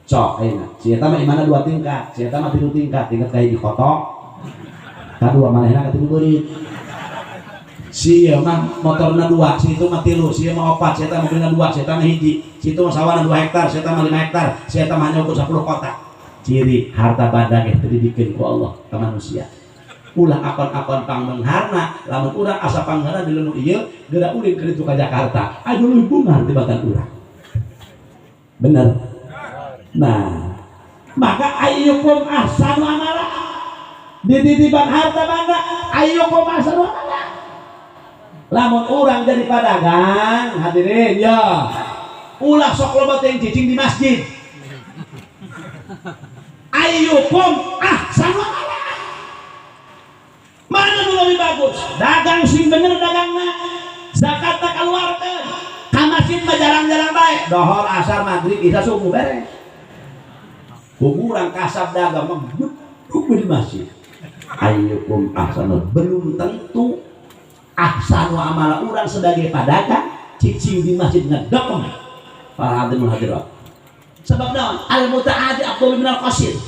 cok ayeuna si eta mah imana 2 tingkat si eta mah 3 tingkat tingkat kahiji kotok kadua manehna ka 3 beurit si ieu mah motorna 2 si itu mah 3 si ieu mah 4 si eta mobilna 2 si eta mah 1 si itu mah sawana 2 hektar si eta mah 5 hektar si eta mah hanya ukur 10 kotak ciri harta banda ge teu dibikeun ku Allah ka manusia ulah akon-akon pangmengharna lamun urang asa pangharna di leunuh ieu geura ulin ka ditu ka Jakarta aya leumbungan tibatan urang bener nah maka ayyukum ahsanu amala dititipan harta banda ayyukum ahsanu amala lamun urang jadi padagang hadirin ya ulah sok loba teh cicing di masjid ayyukum ahsanu amala mana nu lebih bagus dagang sing bener dagangna zakat tak keluarkeun ka masjid mah jarang-jarang bae dohor asar maghrib isya subuh beres kurang kasab dagang mah duduk di masjid ayyukum ahsanu belum tentu ahsanu amala urang sebagai pedagang cicing di masjid ngedek para hadirin hadirat sebab naon al mutaadi afdal minal qasir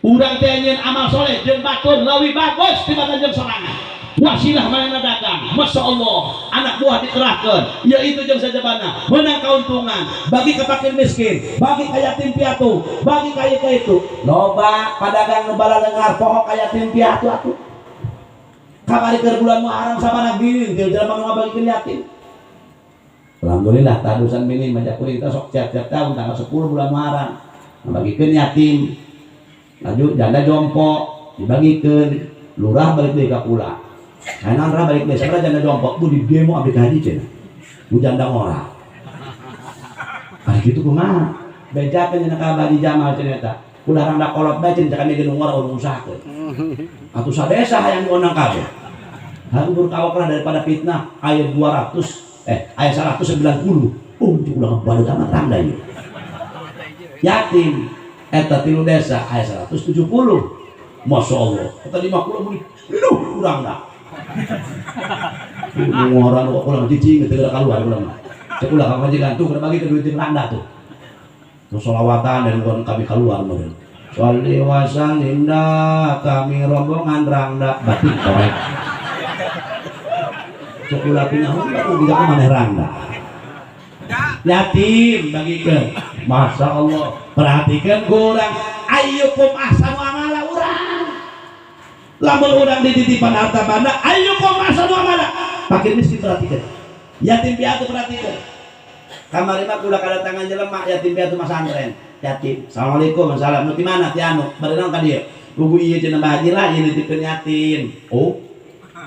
urang teh nyeun amal soleh jeung batur leuwih bagus tibatan jeung sorangan wasilah manehna dagang masya Allah anak buah dikerahkeun yaitu jeung sajabana menang kauntungan bagi ka fakir miskin bagi ka yatim piatu bagi ka itu loba padagang nu bala leungar poho ka yatim piatu atuh kamari keur bulan Muharram sabana giring teu jelema nu ngabagikeun yatim alhamdulillah tadusan bini majak kuring kita sok tiap-tiap tahun tanggal 10 bulan Muharram ngabagikeun yatim laju janda jompo dibagikeun lurah balik deui ka kula Enak ra balik deh, sabaraha janda jompo bu di demo abdi haji cenah. Bu janda ngora. Ari kitu kumaha? Bejakeun cenah ka Abdi Jamal cenah eta. Ulah randa kolot bae cenah ka megeun ngora urang usahakeun. Atuh sadesa hayang diundang kabeh. Hampir kawakna daripada fitnah ayat 200 ayat 190. ulah balik amat randa ieu. Yatim eta 3 desa aya 170. Masya Allah. Kata 50 menit. Aduh, kurang dah. Ngorang kok kurang cicing teu keluar kurang. Cek ulah ka majikan tuh kada bagi ke duit randa tuh. Terus sholawatan dan bukan kami keluar meureun. Sholli wa sallinda kami rombongan randa batik kowe. Cek ulah punya aku bisa ke maneh randa. Yatim bagikeun. Masya Allah. Perhatikan kurang ayyukum ahsanu amala urang. Lamun urang dititipan harta banda ayyukum ahsanu amala. Fakir miskin perhatikan. Yatim piatu perhatikan. Kamari mah kula kadatangan jelema yatim piatu masantren. Yatim. Assalamualaikum. Salam. Nu ti mana ti anu? Barenang ka dieu. Kubu ieu cenah bahaji lah ieu nitipkeun yatim. Oh.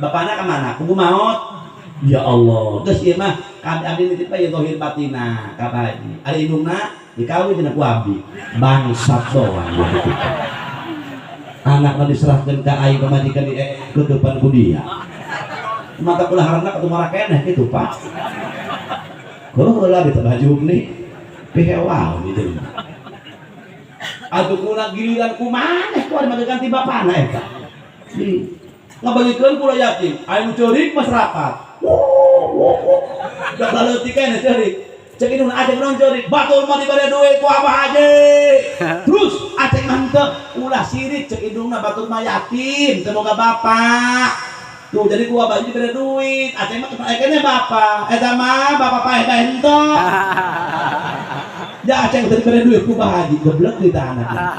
Bapana ka mana? Kubu maot. Ya Allah. Geus ieu mah abdi nitip ieu zahir batina ka bahaji. Ari indungna dikawin cenah ku abdi. Bangsat doang. Anakna diserahkeun ka aing pamajikan di kedepan ku dia. Mata kula harana ketumara keneh kitu Pak. Kalau heula beta baju nih pehewal gitu. Atuh kula giliran kumaneh ku ari magegan ti bapana eta. Di ngabagikeun kula yatim, aya nu ceurik masyarakat. Da baleutik keneh ceurik. Cek indung aceng non ceurik, batur mah dibere duit ku Abah Haji. Terus aceng mantep ulah sirik cek indungna batur mah yatim, teu boga bapak. Tuh jadi ku Abah Haji dibere duit, aceng mah keneh bapak. Eta mah bapak paeh bae henteu. Ya aceng teu dibere duit ku Abah Haji, goblok di anakna.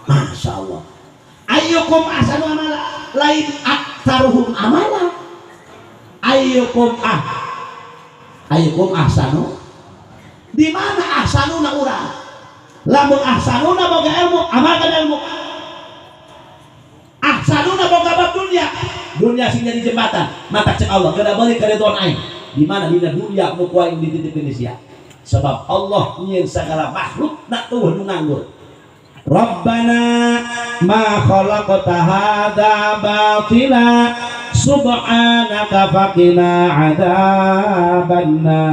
Masya Allah. Ayyukum ahsanu amala, lain aktsaruhum amala. Ayyukum ahsanu. Di mana ahsanuna urang? Lamun ahsanuna boga ilmu, amalkan ilmu. Ahsanuna boga bab dunia. Dunia sing jadi jembatan. Mata cek Allah, kada balik ka ridwan aing. Di mana dina dunia nu ku aing dititipkeun sia. Sebab Allah nyieun sagala makhluk nak tuh nu nganggur. Rabbana ma khalaqta hadza batila subhanaka faqina adzabannar.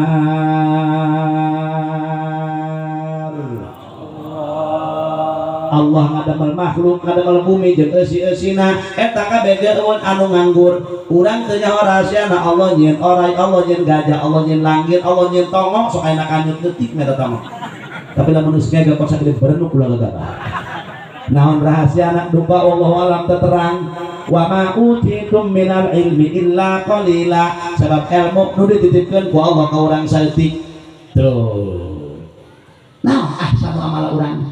Allah ngadamel makhluk ngadamel bumi jeung eusi-eusina eta kabeh geueun anu nganggur. Urang teu nyaho rahasiana Allah nyieun orai, Allah nyieun gajah, Allah nyieun langit, Allah nyieun tongok sok aya kanyut leutik meta tongok. Tapi lamun geus gagah kok sagede berenuk ulah gagah. Naon rahasia anak duka wallahu alam terang. Wa ma utitum minal ilmi illa qalila. Sebab ilmu nu dititipkeun ku Allah ka urang saeutik. Tuh. Nah, ahsanu amala urang.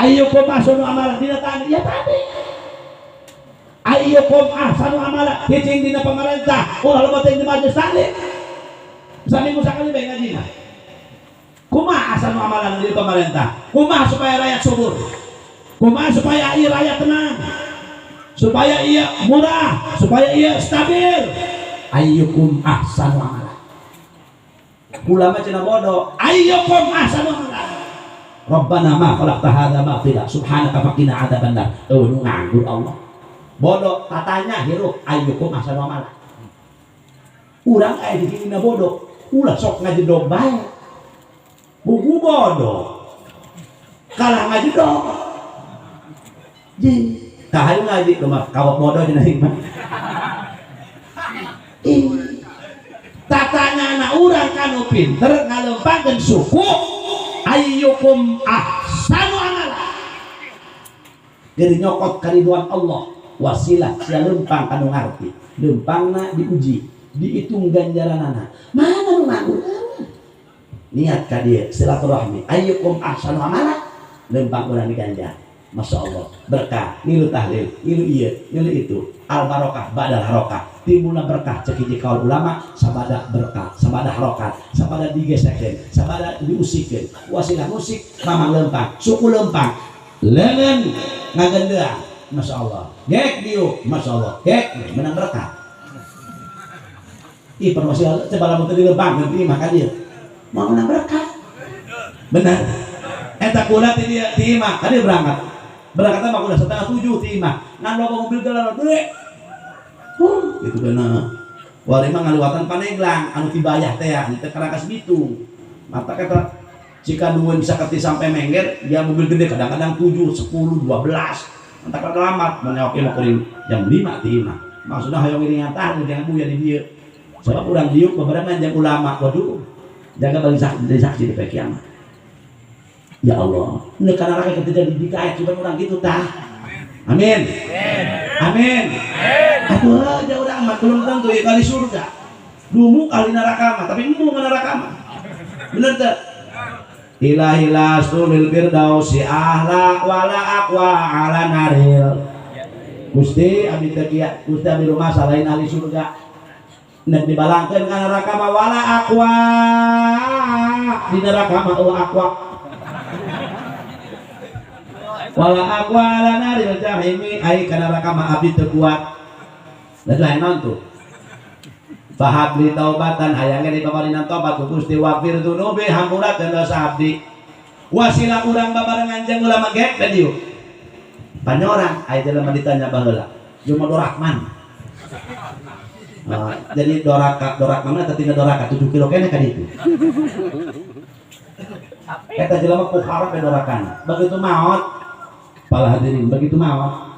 Ayyukum ahsanu amala dina tadi ya tadi. Ayyukum ahsanu amala hicing dina pamarentah. Ulah loba teh di majelis taklim. Saminggu sakali bae ngajina. Kumaha ahsanu amalan di pemerintah? Kumaha supaya rakyat subur? Kumaha supaya ieu rakyat tenang? Supaya ia murah, supaya ia stabil. Ayyukum ahsanu amalan. Kula mah cenah bodoh. Ayyukum ahsanu amalan. Rabbana ma khalaqta hadza batila subhanaka faqina adzabannar. Nu nganggur Allah. Bodoh katanya hirup ayyukum ahsanu amalan. Urang aya di dina bodoh. Ulah sok ngajedog bae. Buku bodoh kalah ngaji dong jin kahayu ngaji rumah kawat bodoh cenah ieu mah tatanya anak urang kanu pinter ngalempangkeun suku ayyukum ahsanu amala jadi nyokot kariduan Allah wasilah sia lempang kanu ngarti lempangna diuji dihitung ganjaranana mana nu nganggur niat ka dieu silaturahmi ayyukum ahsanu amala lempang urang diganjar. Masya Allah berkah nilu tahlil nilu ieu nilu itu al barokah badal harokah timbulna berkah cek hiji kaul ulama sabada berkah sabada harokat sabada digesekeun sabada diusikeun wasilah musik mamang lempang suku lempang leungeun ngagendeang Masya Allah gek diu Masya Allah gek menang berkah ih perwasilah coba lamun teu dilempang nanti maka dia mau menang berkah benar eta kula ti dia ti imah ka dia berangkat mah kula 6:30 ti imah ngan loba mobil galana deui gitu kana wari mah ngaliwatan Paneglang anu tibayah teh ya teu Karakas Bitung mata kata jika dua bisa keti sampai Mengger dia mobil gede kadang-kadang 7, 10, 12 entah kalau lama menyawakin mau kuring jam 5 ti imah maksudnya hayang ini ngantar jangan buya di dia sebab urang diuk beberapa jam ulama waduh jaga balik saksi di kiamat ya Allah ini karena rakyat ketika didikait cuma orang gitu tah amin amin aduh aja orang mah belum tentu ya kali surga dumu kali neraka mah tapi mu neraka mah bener tak Ilahilah sulil firdausi ahla wala aqwa ala naril Gusti abdi tekiya Gusti abdi rumah salain ahli surga nek dibalangkeun ka neraka mah wala aqwa di neraka mah aqwa wala aqwa ala naril jahimi ai ka neraka mah abdi teu kuat dan lain naon tuh Fahabli taubatan hayangnya di pamarinan taubat Gusti wafir dunubi hampurakeun dosa abdi wasilah urang babarengan jeung ulama gek dan dieu panyorang aya jelema ditanya baheula Juma Dorakman jadi Dorakman eta tinggal Doraka 7 kilo kene ka ditu eta jelema ku harap ke Dorakan begitu maot pala hadirin begitu maot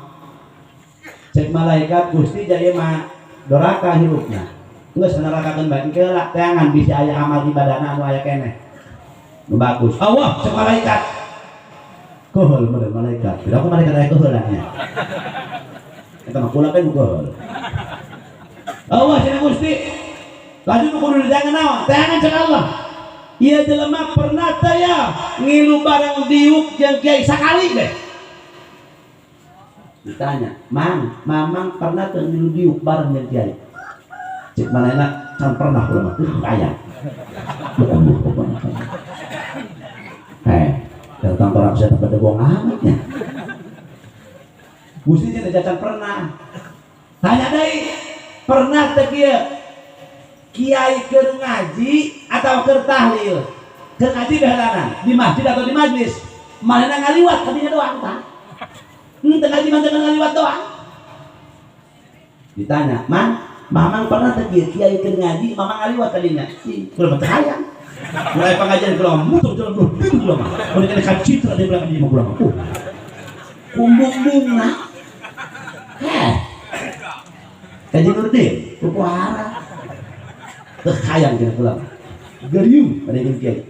cek malaikat Gusti jaya mah Doraka hirupna geus nerakakeun bae engke lah teangan bisa aya amal ibadahna anu aya keneh nu bagus Allah cek malaikat keheul meureun malaikat bila ku malaikat aya keheulannya eta mah kula kan keheul Allah cenah Gusti laju nu kudu dijangan naon teangan cek Allah ieu jelema pernah teh ya ngilu barang diuk jeung kiai sakali deh ditanya mamang pernah teu ngilu diuk bareng jeung kiai cik mana enak kan pernah ulama itu kaya datang orang saya pada bohong amatnya Gusti tidak jajan pernah tanya deh pernah tekia kiai keur ngaji atau keur tahlil keur ngaji behalanan di masjid atau di majlis mana ngaliwat kadinya doang tak teu ngaji mah ngaliwat doang ditanya mamang pernah tekieu kiai keur ngaji mamang ngaliwat kadinya kudu teu hayang mulai pengajian kula muter jalan belum kula mah mun kena ka citra di belakang di kula mah kumbung-bungna kaji nurdin kupuara teu hayang kena kula geriung pada jeung kiai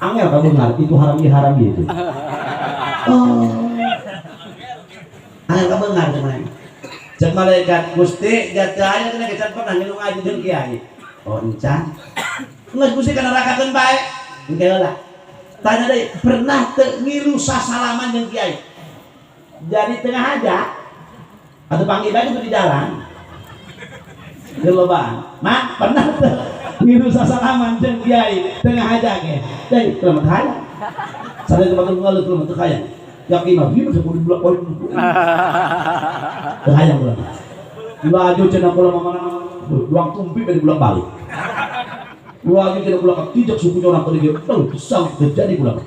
angel ka beungar itu haram itu angel ka beungar cuman cek malaikat Gusti jatah aya cenah kecan pernah ngilu ngaji jeung kiai oh encan geus Gusti kana nerakakeun bae engke heula tanya deui pernah teu ngilu sasalaman jeung kiai jadi tengah aja atau panggil bae di jalan gelobaan mak pernah teu ngilu sasalaman jeung kiai tengah aja ge deui kumaha hayang sadaya tempat ngeuleuh kumaha teu hayang yakin mah bieu sepuluh bulan poin hayang bulan laju cenah kula mamana duang tumpi dari bulan balik laju cenah kula katijak suku orang tadi teu pisang terjadi bulan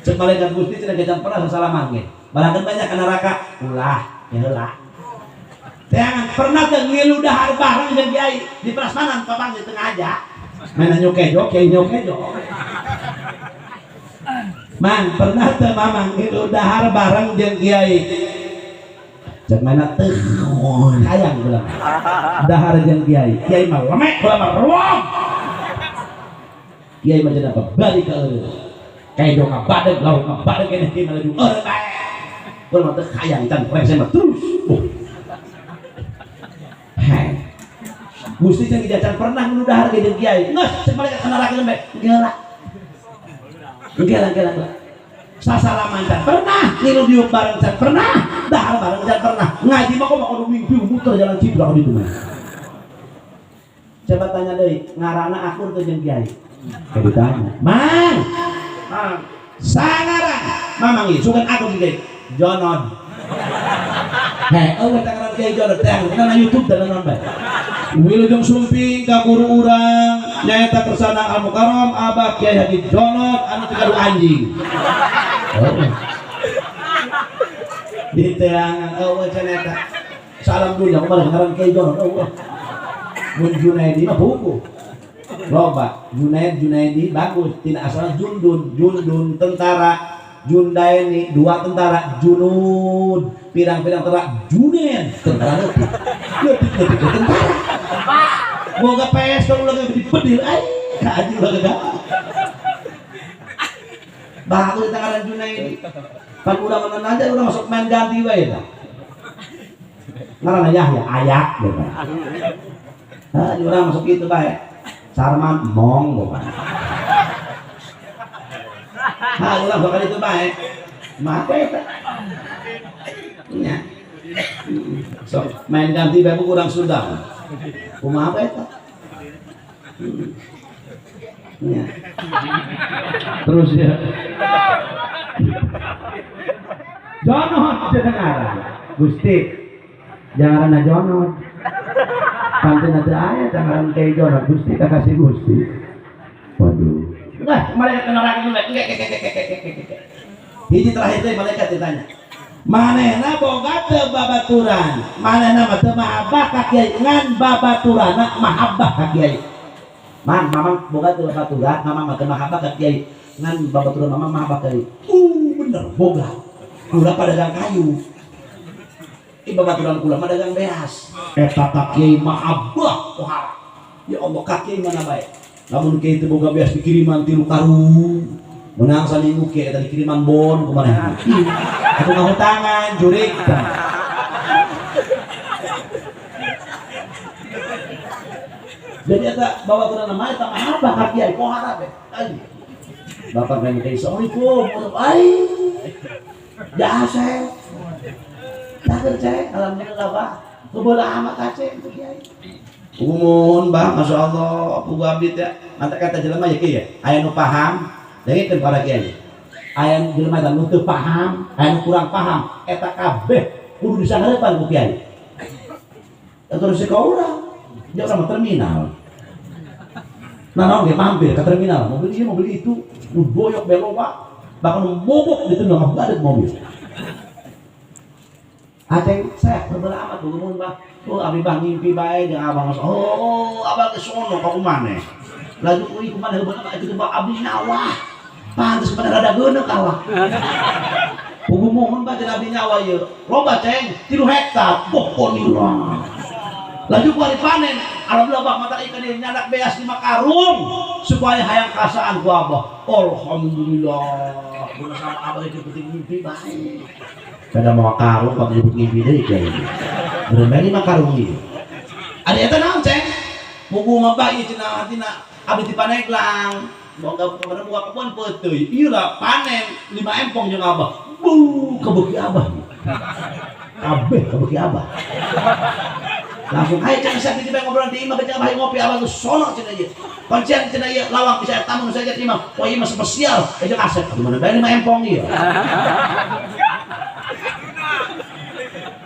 cek malaikat Gusti cenah gejan pernah sasalaman ge barangkeun banyak ka neraka ulah ya heula teangan pernah teu ngilu dahar bareng jeung kiai di prasmanan papang di tengah aja mana nyokejo kiai nyokejo man pernah teu mamang ngilu dahar bareng jeung kiai cek mana teu hayang ulah dahar jeung kiai mah lemek ulah mah ruang kiai mah cenah balik ka eureun kayak doa badeg lauk badeg kene kieu mah laju eureun bae ulah mah teu hayang can presen mah terus Gusti jeung jajan pernah ngilu dahar jeung kiai geus cek malaikat ka neraka bae Enggak. Sasalaman can pernah, ngilu diuk bareng can pernah, dahar bareng can pernah. Ngaji mah kok kudu mimpi muter jalan cibra di ditu mah. Coba tanya deui, ngaranna akur teu jeung kiai. Kayak ditanya. Mang. Sangaran. Mamang ieu sugan akur kiai. Jonon. Eueuh tangaran kiai Jonon teh kana YouTube dan naon bae. Wilujeng sumping ka guru urang nyaeta Kersana Al Mukarram Abah Kiai Haji Jonot anu teu gaduh anjing. Diteangan eueuh cenah eta. salam dunia kemarin ngaran kejon Allah mun Junaidi mah buku loba Junaidi bagus tidak asal Jundun tentara Jundaini dua tentara Junud pirang-pirang tentara Junen tentara letik tentara moga PS kalau lagi dipedil kaji lagi gak bagus tentara Junaidi kan udah menang aja udah masuk main ganti wae dah ngaran Yahya ayak gitu orang masuk itu baik Sarman mong bukan orang bakal itu baik apa itu ya so main ganti baik kurang sudah apa itu ya terus ya Jonot jenengan Gusti jangan ada Jonot panten ada ayat jangan kayak Jonot Gusti kasih Gusti waduh nah mereka kenal dulu hiji terakhir teh malaikat ditanya manehna boga teu babaturan manehna mah teu mahabbah ka kiai ngan babaturana mahabbah ka kiai mamang boga teu babaturan mamang mah teu mahabbah ka kiai ngan babaturan mamang mahabbah ka kiai bener boga kula padagang kayu babaturan kula mah dagang beas eta ka kiai mahabbah pohara ya Allah ka kiai mana bae lamun kiai teu boga beas dikiriman 3 karung menang saminggu kiai eta dikiriman bon kumaha atuh ngahutangan jurik jadi eta babaturan mah eta mahabbah ka kiai pohara teh bapak kan kiai assalamualaikum jasa tak kerja alhamdulillah Pak kebelah amat kaceng itu kiai umun Bang Masya Allah pugu abdi ya nanti kata jelema ya kiai aya nu paham dengekeun para kiai aya jelema nu teu paham aya nu kurang paham eta kabeh kudu disangarepan ku kiai terus ka urang dia sama terminal nah dia mampir ke terminal mau beli itu boyok beloba bahkan mogok di tengah ngabadet mobil Aceng saya berbelah amat bukumun Pak. Oh abdi Bang ngimpi bae jeung abang mas. Oh abang ke sono ka kumaneh. Laju kuwi kumaneh beunang itu Pak abdi nyawa. Pantes pada rada geuneuk awak. Bukumun Pak jeung abdi nyawa ieu. Loba ceng 3 hektar pokoknya. Laju kuari panen. Alhamdulillah Pak mata ikan ieu nyadak beas 5 karung supaya hayang kasaan ku Abah. Alhamdulillah. Bener sama abah itu penting mimpi bae. Kada mau karung kok nyebut ngimpi deui kiai. Bener 5 karung ieu. Ada eta naon ceng? Mugu mah bae cenah hatina abdi dipaneglang. Boga kemana boga kebon peuteuy. Ieu lah panen 5 empong jeung abah. Kebeuki abah. Kabeh kebeuki abah. Langsung ayo cenah sak di ngobrol di imah baca bae ngopi abah geus sono cenah ieu. Pancian cenah ieu lawang bisa tamu saja di imah. Poe imah spesial. Jeung asep gimana bae 5 empong ieu.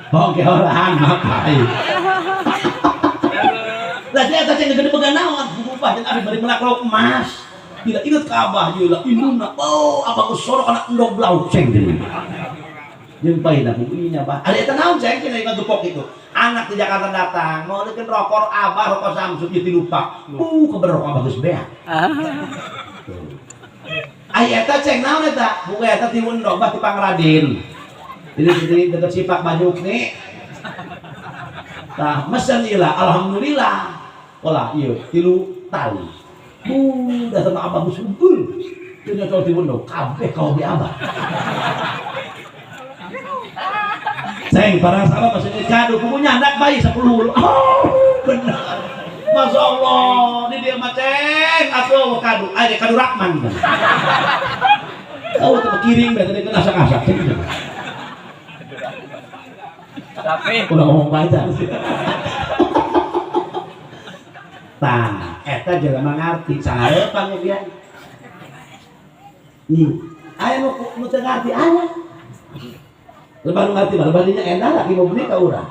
Oke orang makai. Lah dia teh gede began naon bubah jeung ari bari melak lauk emas. Tidak inget ka abah ieu lah induna. Oh abah geus sono kana endog blau ceng deui. Jeung paina bukunya bah. Ari eta naon ceng cenah ieu gepok itu. Anak di Jakarta datang, ngeulekeun rokok abah rokok Samsung ieu 3 pak. Keber rokok abah geus beak. Aya eta ceng naon eta? Buku eta ti Wendog bah ti Pangradin. Jadi dekat sipak baju nih. Nah, mesen ilah, alhamdulillah. Olah, iya, 3 tali. Dah sama abah musungkul. Punya kau ti Wendog, kabeh kau bi abah. Ceng, para sahabat masih kado, punya anak bayi 10. Oh, benar. Masya Allah, ini dia mah ceng, atuh kado, ada kado Rahman. Kau tuh kiring, tadi kena asak-asak. Tapi udah ngomong baca. Tah, eta juga mengerti sangarepan dia. Aya nu teu ngarti aya. Lebar ngarti mah badinya endah lagi mau beli ka urang.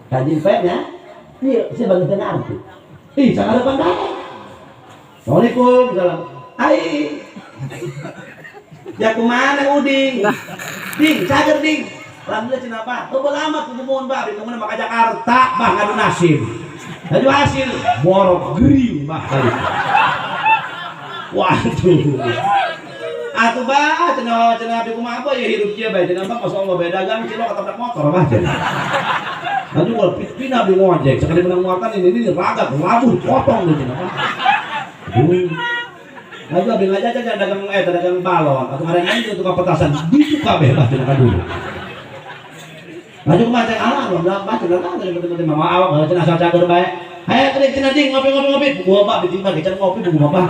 Kajin nya. Ieu si bagi teu ngarti. Sangarepan dah. Assalamualaikum salam. Ya kumaha Uding? Ding, cager ding. Alhamdulillah cenah Pak. Teu amat kumun Pak, di mana maka Jakarta Bah ngadu nasib. Jadi hasil borok gering Bah kali. Waduh. Atuh Bah cenah abdi kumaha apa ya hidup dia bae cenah Bah masyaallah bae dagang cilok ketabrak motor Bah cenah. Aduh kalau pindah di ngojek sekali menang muatan ini ragat labur potong deh cenah Bah. Aduh abdi ngajak dagang balon atau ngarengan itu tukang petasan gitu kabeh Bah cenah dulu. Maju macam alam, belum baca belum dari betul-betul mama awak, cina asal cagur baik. Ayo tadi cina ding ngopi, buku apa ditimpa kita ngopi buku apa?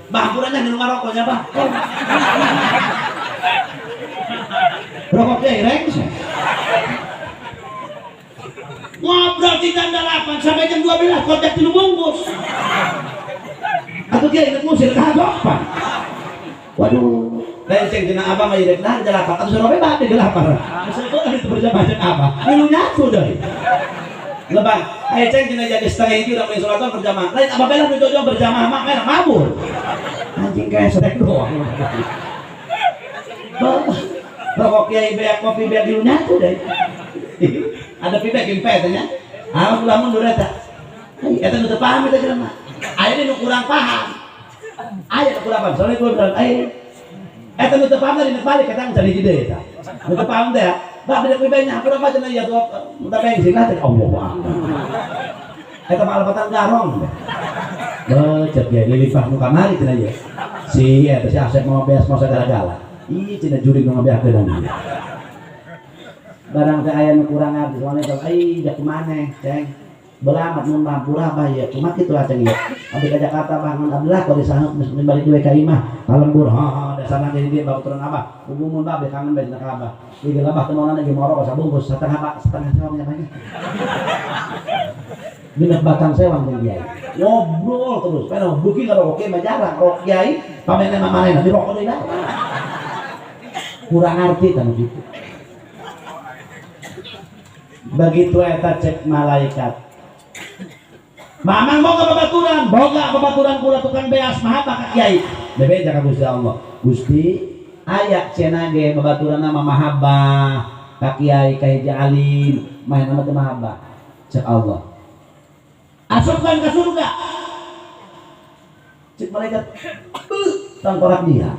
Bangkurannya di rumah rokoknya Pak. Rokoknya ireng sih. Ngobrol di jam 8 sampai jam 12 kocak 3 bungkus. Atau dia ingat musir kagopan. Waduh. Lenceng dina abang aja dek nah jalapan atau suruh bebas di jalapan. Maksudnya itu berjamaah jeung abang. Minum nyatu deui. Lebah, ceng dina jadi setengah itu udah mulai sholat berjamaah. Lain apa bela nu jojo berjamaah mah mah mabur. Anjing kayak sedek doang. Rokok kiai beak kopi beak minum nyatu deui. Ada pibek impe tanya. Ah ulah mundur eta. Eta nu teu paham eta jelema. Aya nu kurang paham. Aya nu kurang paham. Soalnya kurang aya eta nu teu paham dari balik kita mencari ide eta. Nu teu paham teh, bak beda pibenya apa apa cenah ya tuh muta bensin lah teh Allahu Akbar. Eta mah alpatan garong. Becet ge lilipah nu kamari cenah ya. Si eta si Asep mau beas mau segala-gala. Ih cenah juri nu ngabeakeun. Barang teh aya nu kurang abdi soalnya kalau jak maneh, Ceng. Belamat mun mampura bah ya cuma kitu aceng ya. Abdi ka Jakarta Bang Abdullah kalau disangut mesti balik dewe ka imah. Kalembur dasarna jadi dia bawa turun abah. Hubungan bah abdi kangen bae cenah ka abah. Ieu abah teu naon ge moro sabungkus setengah sewang nya banyak. Dina batang sewang jeung dia. Ngobrol terus, pena buki karo oke mah jarang rok kiai pamene mamanena di rokok deui dah. Kurang arti kan gitu. Begitu eta cek malaikat. Mamang boga babaturan kula tukang beas maha ka kiai. Bebeja ka Gusti Allah. Gusti aya cenah ge babaturan nama mahabbah ka kiai ka hiji alim, main nama teh mahabbah. Cek Allah. Asupkan ke surga. Cek malaikat. Tangkorak dia.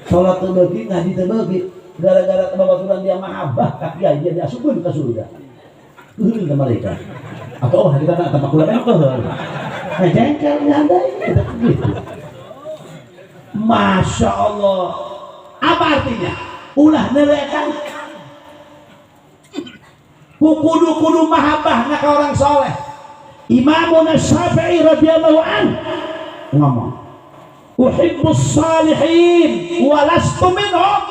Salat teu beuki, ngaji teu beuki. Gara-gara babaturan dia mahabbah ka kiai dia diasupkeun ke surga. Heureun ka malaikat. Atau kita tak tempat kula kan keuheul. Jengkel nyandai kita begitu. Masya Allah. Apa artinya? Ulah nerekan kudu mahabbahna ka orang soleh. Imamun Syafi'i radhiyallahu an ngomong, "Uhibbus salihin wa lastu minhum."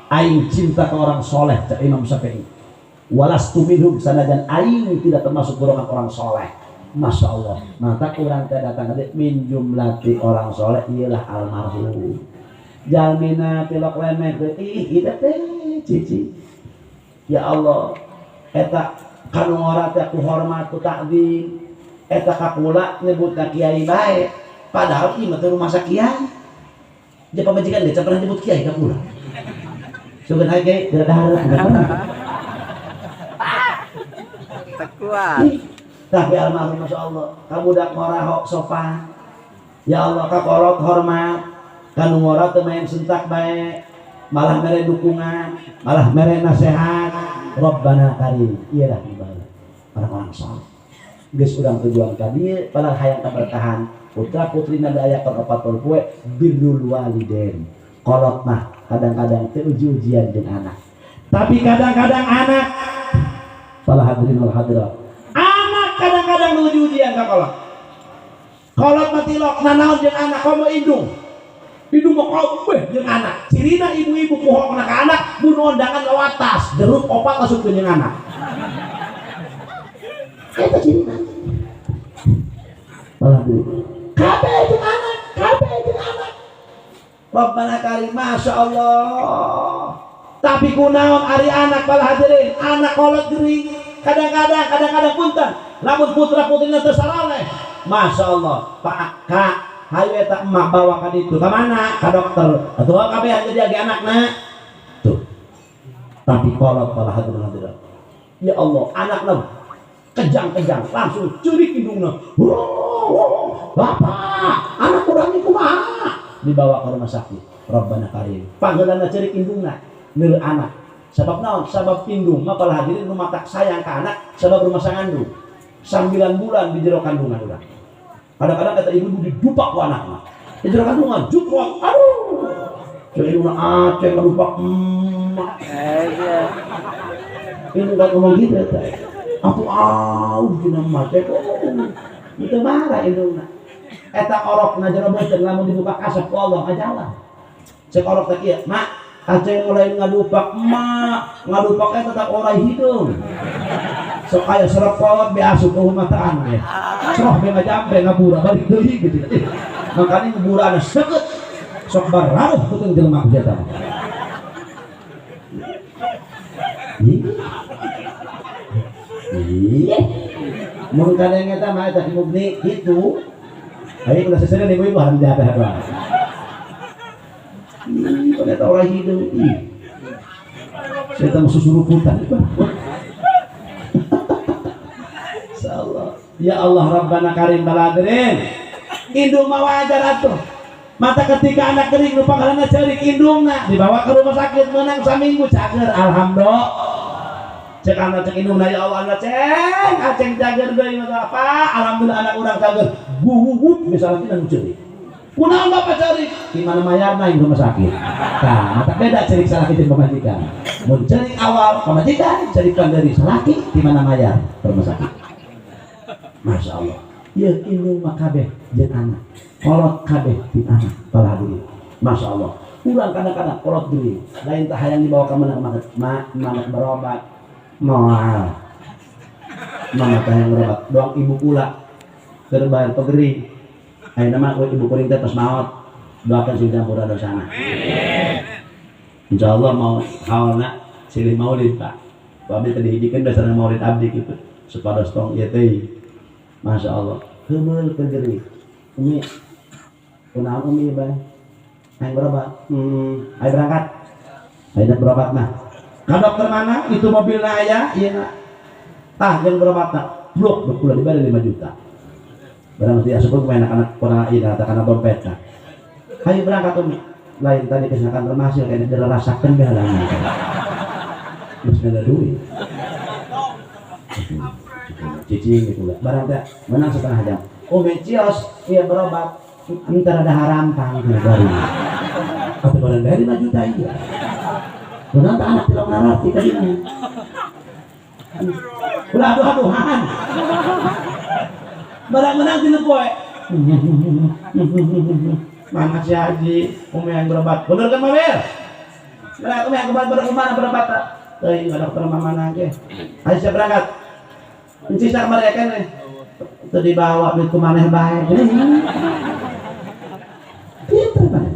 Aing cinta ke orang soleh, cak Imam Syafi'i. Walastu minhum sanajan aing tidak termasuk golongan orang soleh. Masya Allah. Maka kurang kedatang min jumlati orang soleh ialah almarhum. Jalmina pilok lemek ih ida teh cici. Ya Allah, eta kanu ngora teh ku hormat ku takdim. Eta kapula nyebutna kiai bae. Padahal ieu mah teh rumah kiai. Dia pamajikan dia pernah nyebut kiai kapula. Sugan haye gara-gara kuat. Tapi almarhum Masya Allah kabudak ngorahok sopan. Ya Allah kakorot hormat kanu ngora teu main sentak bae malah mere dukungan malah mere nasihat. Rabbana karim iyalah ibadah orang-orang saleh geus urang tujuan ka dieu padahal hayang kaberkahan putra putrina da aya keur 40 poe birrul walidain. Kolot mah kadang-kadang teu uji-ujian jeung anak tapi kadang-kadang anak salah hadirin wal hadirat. Anak kadang-kadang uji-ujian ka kolot. Kolot mati lok nanaon jeung anak komo indung. Indung mah kabeh jeung anak. Cirina ibu-ibu pohongna ka anak mun ondangan lewat tas, jeruk opat masukkeun jeung anak. Eta cirina. Alhamdulillah. Kabeh jeung anak, kabeh jeung anak. Rabbana karim Masya Allah. Tapi kunaon ari anak bala hadirin, anak kolot geuring. Kadang-kadang punten, lamun putra putrina teu saleh. Masya Allah, Pak hayu eta emak bawa ka ditu ka mana ka dokter atuh kabeh jadi anakna tuh tapi kolot malah hadirin ya Allah anakna kejang-kejang langsung curi hidungna bapak anak urang ieu kumaha dibawa ke rumah sakit Rabbana Karim panggeulana ceurik indungna neur anak sabab naon sabab indung mah para hadirin rumah tak sayang ke anak sabab rumah sangandung 9 bulan di jero kandungan urang kadang-kadang kata ibu didupak ku anak mah di jero kandungan jukrok aduh jadi indungna aceng ngadupak indung kan ngomong gitu eta atuh dina mah teh itu marah indungna eta orokna jero beuteung lamun dibuka kasep ku Allah ajalah cek orok teh kieu mak aceng mulai ngadupak emak ngadupak eta tak orai hidung sok aya serepot beasup ke rumah taan ya sok be ngajampe ngabura balik deui gitu makanya ngeburana seukeut sok bararuh puteung jelema ku eta iya mun kadang eta mah eta mubni kitu ayo ulah sesuai nih ibu harus jahat apa ternyata orang hidung saya tahu susuruputan ya Allah Rabbana Karim baladirin indung mah wajar atuh mata ketika anak kering lupa karena cari indungna dibawa ke rumah sakit menang saminggu cager alhamdulillah cek anak cek indungna ya Allah anak cek aceng cager deui mah apa alhamdulillah anak urang cager gugup misalnya kita cari kunaon bapak cari di mana mayarna di rumah sakit nah mata beda cari salaki jeung pamajikan mun cari awal pamajikan carikan dari salaki di mana mayar ke rumah sakit Masya Allah ya indung mah kabeh jeung anak kolot kabeh di anak para hadirin Masya Allah urang kadang-kadang kolot deui lain tah hayang dibawa ka mana berobat moal mama teh yang berobat doang ibu pula keur bayar pegering ayeuna mah ibu kuring teh tos maot doakeun sing campur dosana insyaallah mau haulna silih maulid Pak abdi teh dihijikeun dasarna maulid abdi kitu supados tong ieu teh Masya Allah heumeul pegering umi kunaon umi bae hayang berobat ayo berangkat ayeuna berobat mah ka dokter mana itu mobilna aya ieu na tah jeung berobatna blok kula dibari 5 juta barang dia sebut main anak orang ini katakan dompet nah ayo berangkat umi lain tadi kesakan termasuk kayaknya dia rasakan galangan terus ada duit cicing gitu lah barang dia menang setengah jam umi cios dia berobat entar ada harampang dari atau barang dari 5 juta iya benar tak anak tidak ngarati tadinya ulah aduh-aduhan barang-barang di poe mana si Haji umi yang berobat bener kan Mabel bener umi yang berobat teuing ka dokter mana ge ayo siap berangkat enci sak mereka nih teu dibawa duit ku maneh bae kitu bae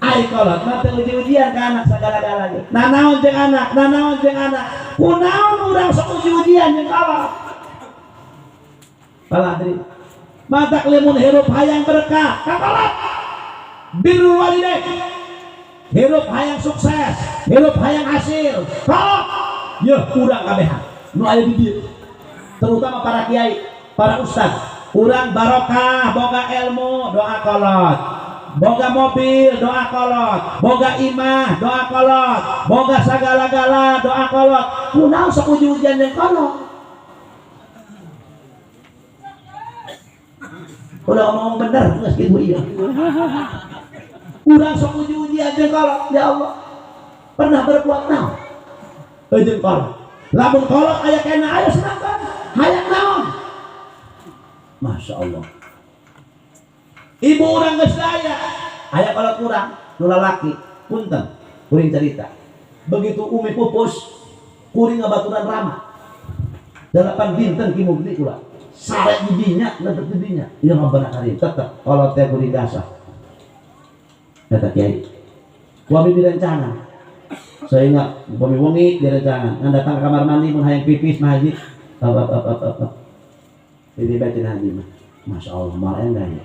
ai kolot mah teu uji-ujian ka anak sagala-galanya nanaon jeung anak kunaon urang sok uji-ujian jeung kolot paladri mata limun hirup hayang berkah kakolot birrul walidain hirup hayang sukses hirup hayang hasil kolot yeuh urang kabehan nu aya di dieu terutama para kiai para ustad urang barokah boga ilmu doa kolot boga mobil doa kolot boga imah doa kolot boga sagala-gala doa kolot kunaon sok uji-ujian jeung kolot udah ngomong bener nggak gitu iya urang sok uji-ujian jeung kolot ya Allah pernah berbuat naon jeung kolot lamun kolot aya kena aya senangkan hayang naon Masya Allah ibu urang geus daya aya kolot urang nu lalaki punten kuring cerita begitu umi pupus kuring ngabaturan ramah 8 dinten ki mugni ulah sare didinya lebet didinya ieu Rabbana Karim tetep kalau teh kuring dasar kata kiai wami direncana saya ingat wami wengi direncana ngan datang ke kamar mandi mun hayang pipis mah haji ini baca haji mah Masya Allah mal endah ya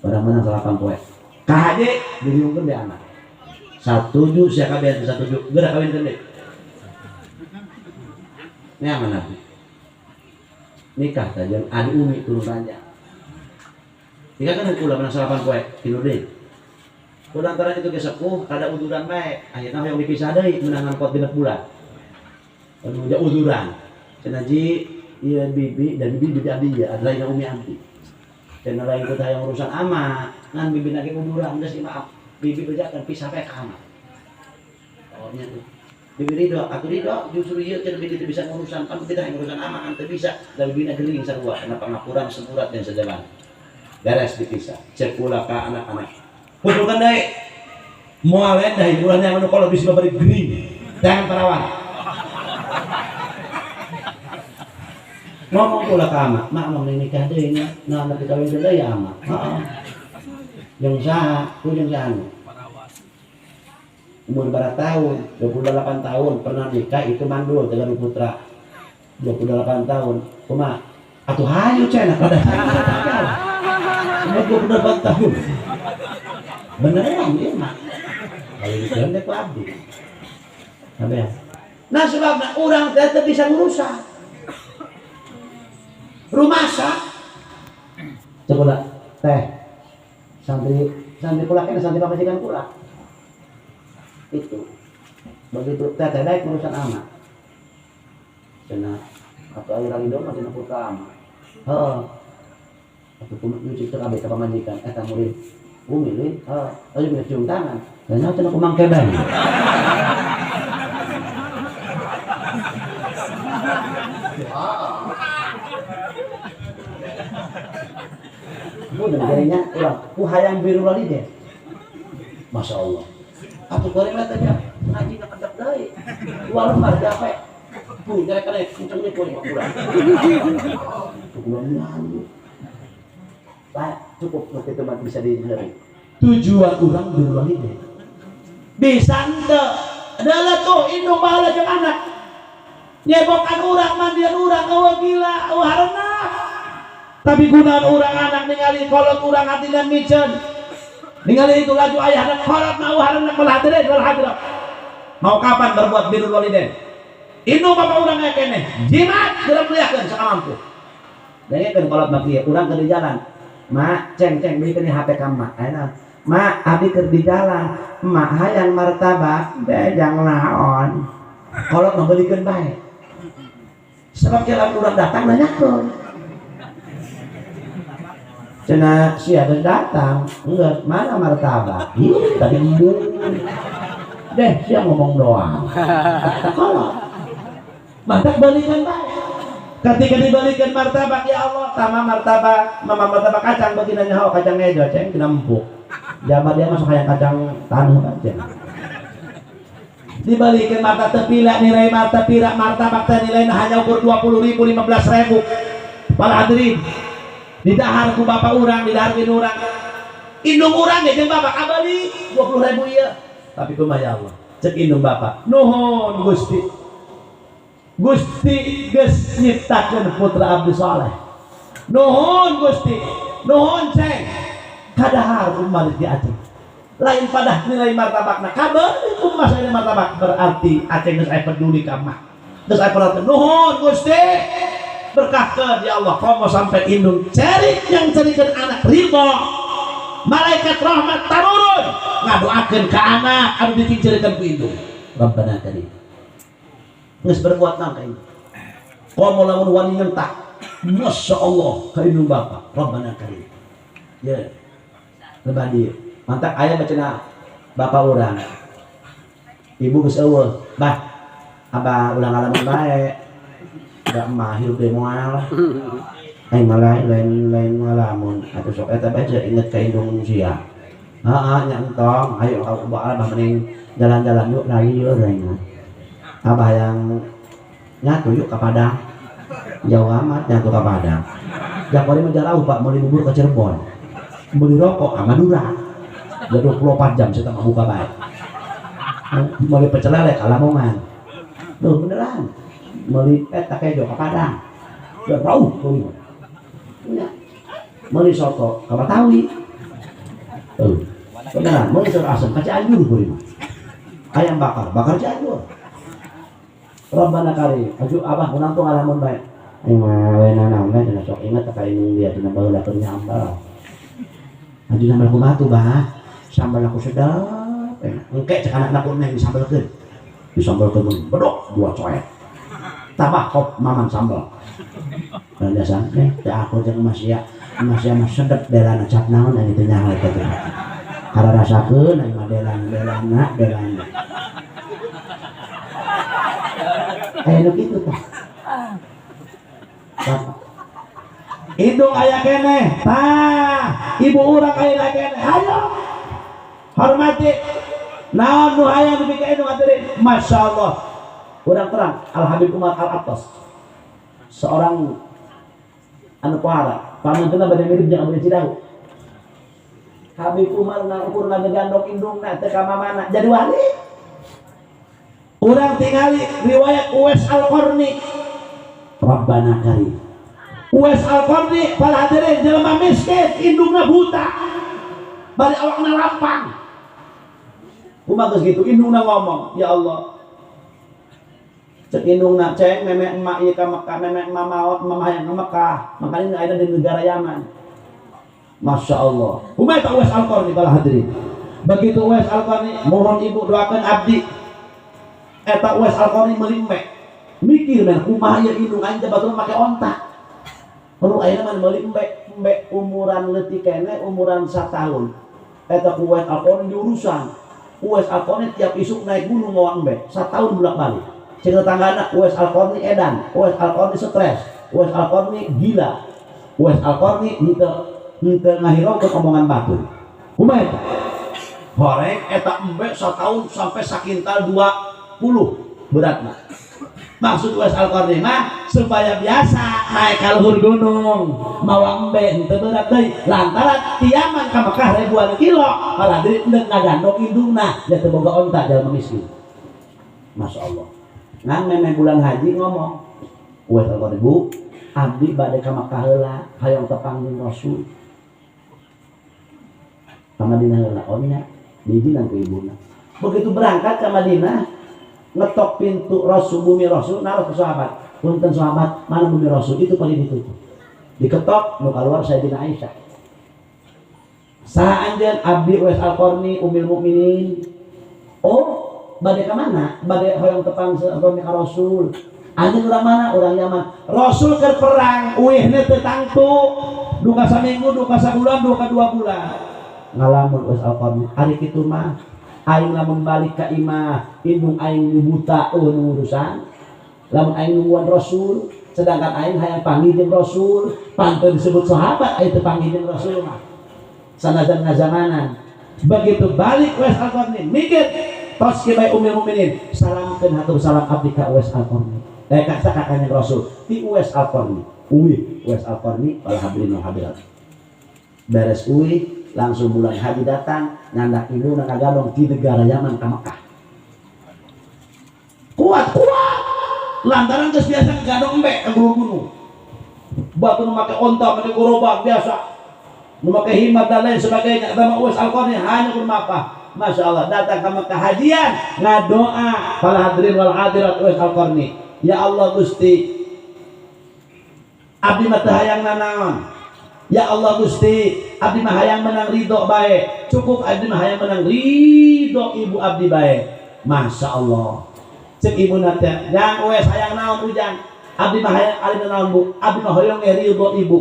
Barang menang salapan poe. KHJ diriungkeun di anak. Satuju sia kabeh satuju. Geura kawin deui. Ini yang mana? Nikah saja adi umi turun raja. Jika kan kula menang salapan poe kilu deui. Kulantaran itu kesepuh kada uduran bae. Akhirna hoyong dipisah deui menang angkot 6 bulan. Anu ja uduran. Cenah ji ieu bibi dan bibi jadi dia adalah yang umi anti. Cenah lain kita yang urusan ama ngan bibi lagi uduran geus maaf. Bibi bejakan pisah bae ka ama. Oh nya tuh. Bibi ridho, aku ridho, justru ieu cenah bibi teu bisa ngurusan kan kita yang urusan ama kan teu bisa. Da bibina geuling sarua kenapa ngapuran seburat dan sejalan. Beres dipisah. Cek pula ka anak-anak. Kudukan deui. Moal deui bulan yang anu kalau bisa bari geuning. Jangan perawan. Ngomong pula ke ama, mak mau nikah deh nya, nah anak dikawin dulu ya ama. Yang sah, ku yang sah. Umur berapa tahun? 28 tahun pernah nikah itu mandul dengan putra. 28 tahun, kuma atuh hayu cenah kada hayu. Umur 28 tahun. Beneran ieu mah. Kalau dikeun teh ku abdi. Nah sebabna urang teh teu bisa ngurusan. Rumah sah coba teh santri pula kan santri pamajikan pula itu begitu teh daek urusan anak cenah atau air ridho mah cenah putra ama heeh atuh kumaha nyuci teh kabeh ka pamajikan eta murid umi leuy heeh aya bisa cium tangan dan nya cenah kumang keban Mudah jadinya ulang ku hayang biru lali deh. Masya Allah. Atuh koreng teh ngaji na kedep deui. Dua lembar capek. Tuh jadi kana kencengnya koreng kurang. Kurang Pak, cukup untuk teman bisa diheri. Tujuan urang biru lali deh. Bisa henteu. Adalah tuh indung baheula jeung anak. Nyebokan urang mandian urang eueuh gila, eueuh hareup. Tapi gunaan urang anak ningali kolot urang hatina miceun. Ningali itu laju ayahna kolot mau hareup melah teh wal hadra. Mau kapan berbuat birrul walidain? Indung bapak urang aya keneh. Jimat geura muliakeun sakamampu. Dengekeun kolot mah kieu urang keur di jalan. Mak, ceng beukeun HP ka mak. Ayeuna, mak abi keur di jalan. Mak hayang martabak, bejang naon. Kolot mah beulikeun bae. Sebab jalan urang datang nanyakeun. Cenah sia datang, enggak mana martabak. Ih, tadi embung. Deh, sia ngomong doang. Kalau mantap balikan bae. Ketika dibalikan martabak ya Allah, sama martabak, mama martabak kacang bagi nanya kacang ejo ceng kena empuk. Jabat dia masuk kayak kacang tanah aja. Dibalikin martabak tepila nilai martabak teh nilainya hanya ukur 20.000 15.000. Para hadirin didahar ku bapak urang, didaharkeun urang. Indung urang ge jeung bapak kabali 20.000 ieu. Tapi kumaha ya Allah. Cek indung bapak. Nuhun Gusti. Gusti geus nyiptakeun putra abdi saleh. Nuhun Gusti. Nuhun ceng. Kadahar ummah di Aceh. Lain pada nilai martabakna. Kabali ummah saya martabak berarti Aceh geus aya peduli ka mah. Geus aya perhatian. Nuhun Gusti. Berkahkeun ya Allah komo sampai indung cerik yang cerikeun anak ridho malaikat rahmat tarurun ngadoakeun ka anak anu dicincerikeun ku indung Rabbana karim geus berbuat naon ka indung komo lamun wani nyentak Masya Allah ka indung bapak Rabbana karim ya lebadi mantap aya bacana bapak urang ibu geus eueuh bah abah ulang alaman bae gak mahir deh moal malah lain ngalamun atau sok eta baca inget ka Indonesia nyantong ayo abah mending jalan-jalan yuk lagi yuk abah yang nyatu yuk ke Padang jauh amat nyatu ke Padang jak wali menjarau pak mau bubur ke Cirebon beli rokok sama Madura udah 24 jam saya buka baik mau pecel lele ka Lamongan tuh beneran meli eta kejo ka Padang. Ya bau tuh. Ya. Meli soto ka Betawi. beneran muncul asam ke Cianjur kuring ayam bakar Cianjur. Rabbana karim aju abah kunang tuh ngalamun bae wena naon cenah sok ingat ka ini dia cenah baheula keur nyambal aju sambal kumaha tuh bah sambal aku sedap engke cek anak pun neng disambalkeun mun bedok dua coet tabah kop mamang sambal dan biasa teh aku jeung masih mah sedep delana cap naon anu teh nyaho eta teh kara rasakeun anu mah delana anu kitu teh hidung aya keneh tah ibu urang aya keneh ayo hormati naon nu hayang dipikeun hidung hadirin masyaallah urang terang Al Habib Umar Al Attas seorang anu pohara pamanteuna bade mirip jeung Abdi Cidahu. Habib Umar na ukur ngagandong indungna teu ka mamana jadi wali. Urang tingali riwayat Uwais Al-Qarni. Rabbana karim. Uwais Al-Qarni para hadirin jelema miskin indungna buta. Bari awakna lapang. Kumaha geus kitu indungna ngomong, ya Allah. Cek indungna cek memek emak ieu ka Mekah, memek emak maot mamah yang ka Mekah. Makanya ada di negara Yaman. Masya Allah. Kumaha eta Uwais Al-Qarni para hadirin. Begitu Uwais Al-Qarni mohon ibu doakan abdi. Eta Uwais Al-Qarni meuli mek. Mikir men kumaha ieu indung aing teh batur make ontak. Perlu ayeuna mah meuli embek umuran leutik keneh umuran 1 tahun. Eta Uwais Al-Qarni diurusan. Uwais Al-Qarni tiap isuk naik gunung mawa embek 1 tahun bolak-balik. Cek tetanggana Uwais Al-Qarni edan, Uwais Al-Qarni stres, Uwais Al-Qarni gila. Uwais Al-Qarni henteu ngahirongkeun omongan batu. Kumaha eta? Horeng eta embek 1 tahun sampai sakintal 20 beratna. Maksud Uwais Al-Qarni mah supaya biasa naik ka luhur gunung mawa embek henteu berat deui lantaran tiaman ka Mekah ribuan kilo malah deui ngagandong indungna da teu boga onta jalma miskin. Masya Allah. Ngan meme bulan haji ngomong Uwais Al-Qarni bu abdi bade ka Mekah heula hayang tepang jeung Rasul ka Madinah heula onya diizinkan ku ibuna. Begitu berangkat ke Madinah ngetok pintu Rasul bumi Rasul naruh ke sahabat punten sahabat mana bumi Rasul itu paling ditutup diketok nu keluar Sayyidina Aisyah saha anjeun abdi Uwais Al-Qarni Ummul Mukminin oh bade ka mana bade hoyong tepang sahabat ka Rasul anjeun urang mana urang Yaman Rasul keur perang uihna teu tangtu duka saminggu duka sabulan duka 2 bulan ngalamun Uwais Al-Qarni ari kitu mah aing lamun balik ka imah indung aing buta urusan lamun aing nungguan Rasul sedangkan aing hayang panggil jeung Rasul pantun disebut sahabat aing teu panggil jeung Rasul mah sanajan ngazamanan begitu balik Uwais Al-Qarni mikir tos kieu bae Ummul Mukminin salamkeun hatur salam abdi ka Uwais Al-Qarni ka kanjeng Rasul ti Uwais Al-Qarni Uwais Al-Qarni wal hadirin wal hadirat beres langsung bulan haji datang nyandak ibu nak gadong di negara Yaman ke Mekah kuat lantaran geus biasa gadong embek ke gunung batu nu make onta make gerobak biasa nu make himmat dan lain sebagainya sama Uwais Al-Qarni hanya kun maka Masya Allah datang ke Mekah hajian ngadoa para hadirin wal hadirat Uwais Al-Qarni ya Allah Gusti abdi mah teu hayang nanaon ya Allah Gusti abdi mah hayang menang ridho bae cukup abdi mah hayang menang ridho ibu abdi bae Masya Allah cek ibu nate yang Uwais hayang naon ujang abdi mah hayang alina naon bu abdi mah hoyong ridho ibu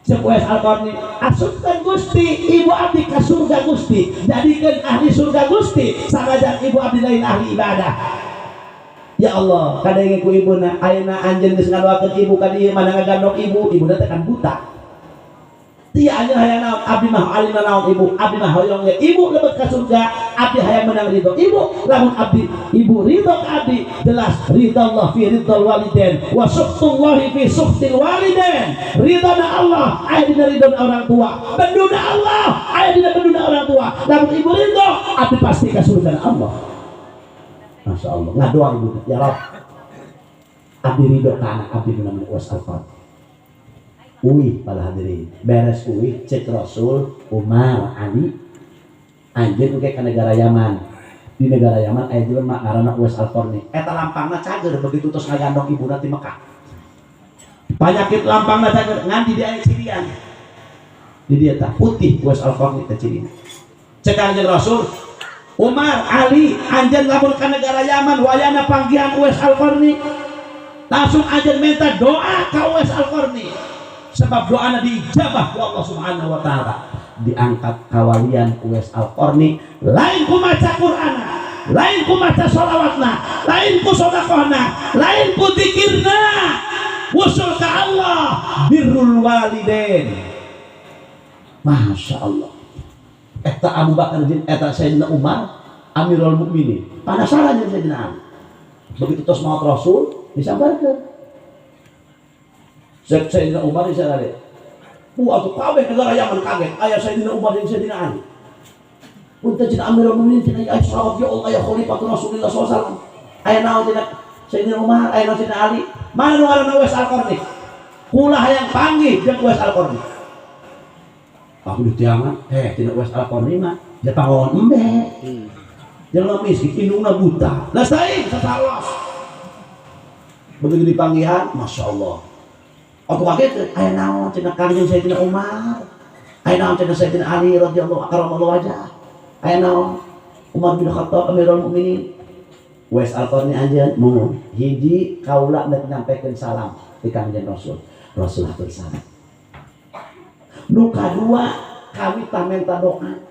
cek Uwais Al-Qarni asupkeun Gusti ibu abdi ka surga Gusti jadikeun ahli surga Gusti sanajan ibu abdi lain ahli ibadah ya Allah kadang ku ibuna ayeuna anjeun geus ngadoakeun ibu ka dieu mana ngagandong ibu ibuna teh kan buta tia anjeun hayang naon abdi mah alina naon ibu abdi mah hoyong ge ibu lebet ka surga abdi hayang menang ridho ibu lamun abdi ibu ridho ka abdi jelas ridallah fi ridal walidain wa sukhtullahi fi sukhtil walidain ridana Allah aya dina ridona orang tua benduna Allah aya dina benduna orang tua lamun ibu ridho abdi pasti ka surga Allah. Masya Allah, ngadoa ibu, ya Rob abdi ridho ka anak abdi namanya Uwais Al-Qarni para hadirin beres cek Rasul Umar Ali anjeun ke negara Yaman. Di negara Yaman aya jelema ngaranna Uwais Al-Qarni. Eta lampangna cager begitu terus ngagandong ibuna ti Mekah. Penyakit lampangna cager ngan di aya cirian. Di dia tah putih Uwais Al-Qarni teh cirina. Cek Kanjeng Rasul, Umar, Ali, anjeun lamun ka negara Yaman wayana panggihan Uwais Al-Qarni. Langsung anjeun minta doa ka Uwais Al-Qarni. Sebab doana diijabah ku Allah Subhanahu wa taala. Diangkat kawalian Uwais Al-Qarni, lain ku maca Qur'an, lain ku maca sholawatna, lain ku sedekahna, lain ku zikirna, wusul ka Allah, birrul walidain. Masya Allah. Eta Abu Bakar jeung eta Sayyidina Umar Amirul Mukminin penasaran jeung Sayyidina Ali. Begitu tos maot Rasul disabarkeun. Sayyidina Umar disarade, atuh kabeh negara Yaman kaget aya Sayyidina Umar jeung Sayyidina Ali. Punten cenah Amirul Mukminin cenah aya salawat ya Allah ya Khalifatul Rasulullah sallallahu alaihi wasallam. Aya naon cenah Sayyidina Umar, aya naon Sayyidina Ali. Mana nu ngaranna Uwais Al-Qarni? Kula hayang panggih jeung Uwais Al-Qarni. Aku ditiangan, cenah Uwais Al-Qarni mah dia pangon embe. Jelema miskin indungna buta. Lah saing sasalos. Begitu dipanggihan, Masya Allah. Aku kaget, aya naon cenah Kanjeng Sayyidina Umar, aya naon cenah Sayyidina Ali radhiyallahu anhu wajah, aya naon Umar bin Khattab Amirul Mukminin. Uwais Al-Qarni anjeun mun hiji kaula nek nyampikeun salam ti Kanjeng Rasul. Rasul hatur salam. Nu kadua kami tah minta doa.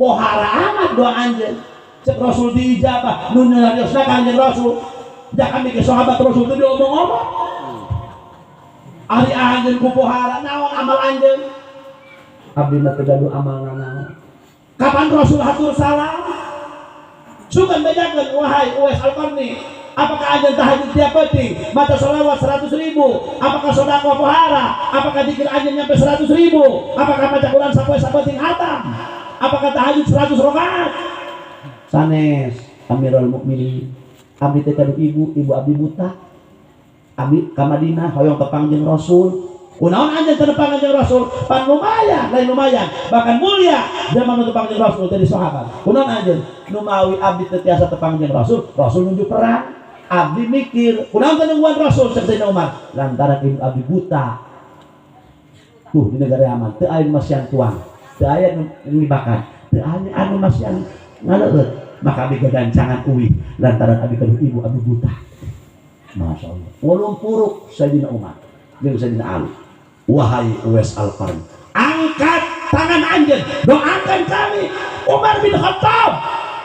Pohara amat doa anjeun. Cek Rasul diijabah, nu nyariosna Kanjeng Rasul. Da kami ke sahabat Rasul teh diomong-omong. Ari anjeun ku pohara naon amal anjeun? Abdi mah teu gaduh amalna naon. Kapan Rasul hatur salam? Sugan bedakeun wahai Uwais Al-Qarni, apakah anjeun tahajud tiap penting, maca sholawat 100.000, apakah sedekah pohara, apakah zikir anjeun nyampe 100.000, apakah maca Quran sampai sabeting hatam, apakah tahajud 100 rakaat? Sanes Amirul Mukminin, abdi teh kadu ibu abdi buta. Abdi ka Madinah hoyong tepang jeung Rasul. Kunaon anjeun teu tepang jeung Rasul? Pan lumayan, lain lumayan, bahkan mulia zaman nu tepang jeung Rasul dari sahabat. Kunaon anjeun? Nu mawi abdi teu tiasa tepang jeung Rasul, Rasul nunjuk perang. Abdi mikir, kunaon teu nungguan Rasul cek Sayyidina Umar? Lantaran ibu abdi buta. Tuh di negara Yaman teu aya masian tuang, teu aya nu ngibakan, teu aya anu masian ngaleueut. Maka abdi gadancangan uwi lantaran abdi kadu ibu abdi buta. Masya Allah. Ulum puruk Sayyidina Umar jeung Sayyidina Ali. Wahai Uwais Al-Qarni, angkat tangan anjeun, doakan kami Umar bin Khattab,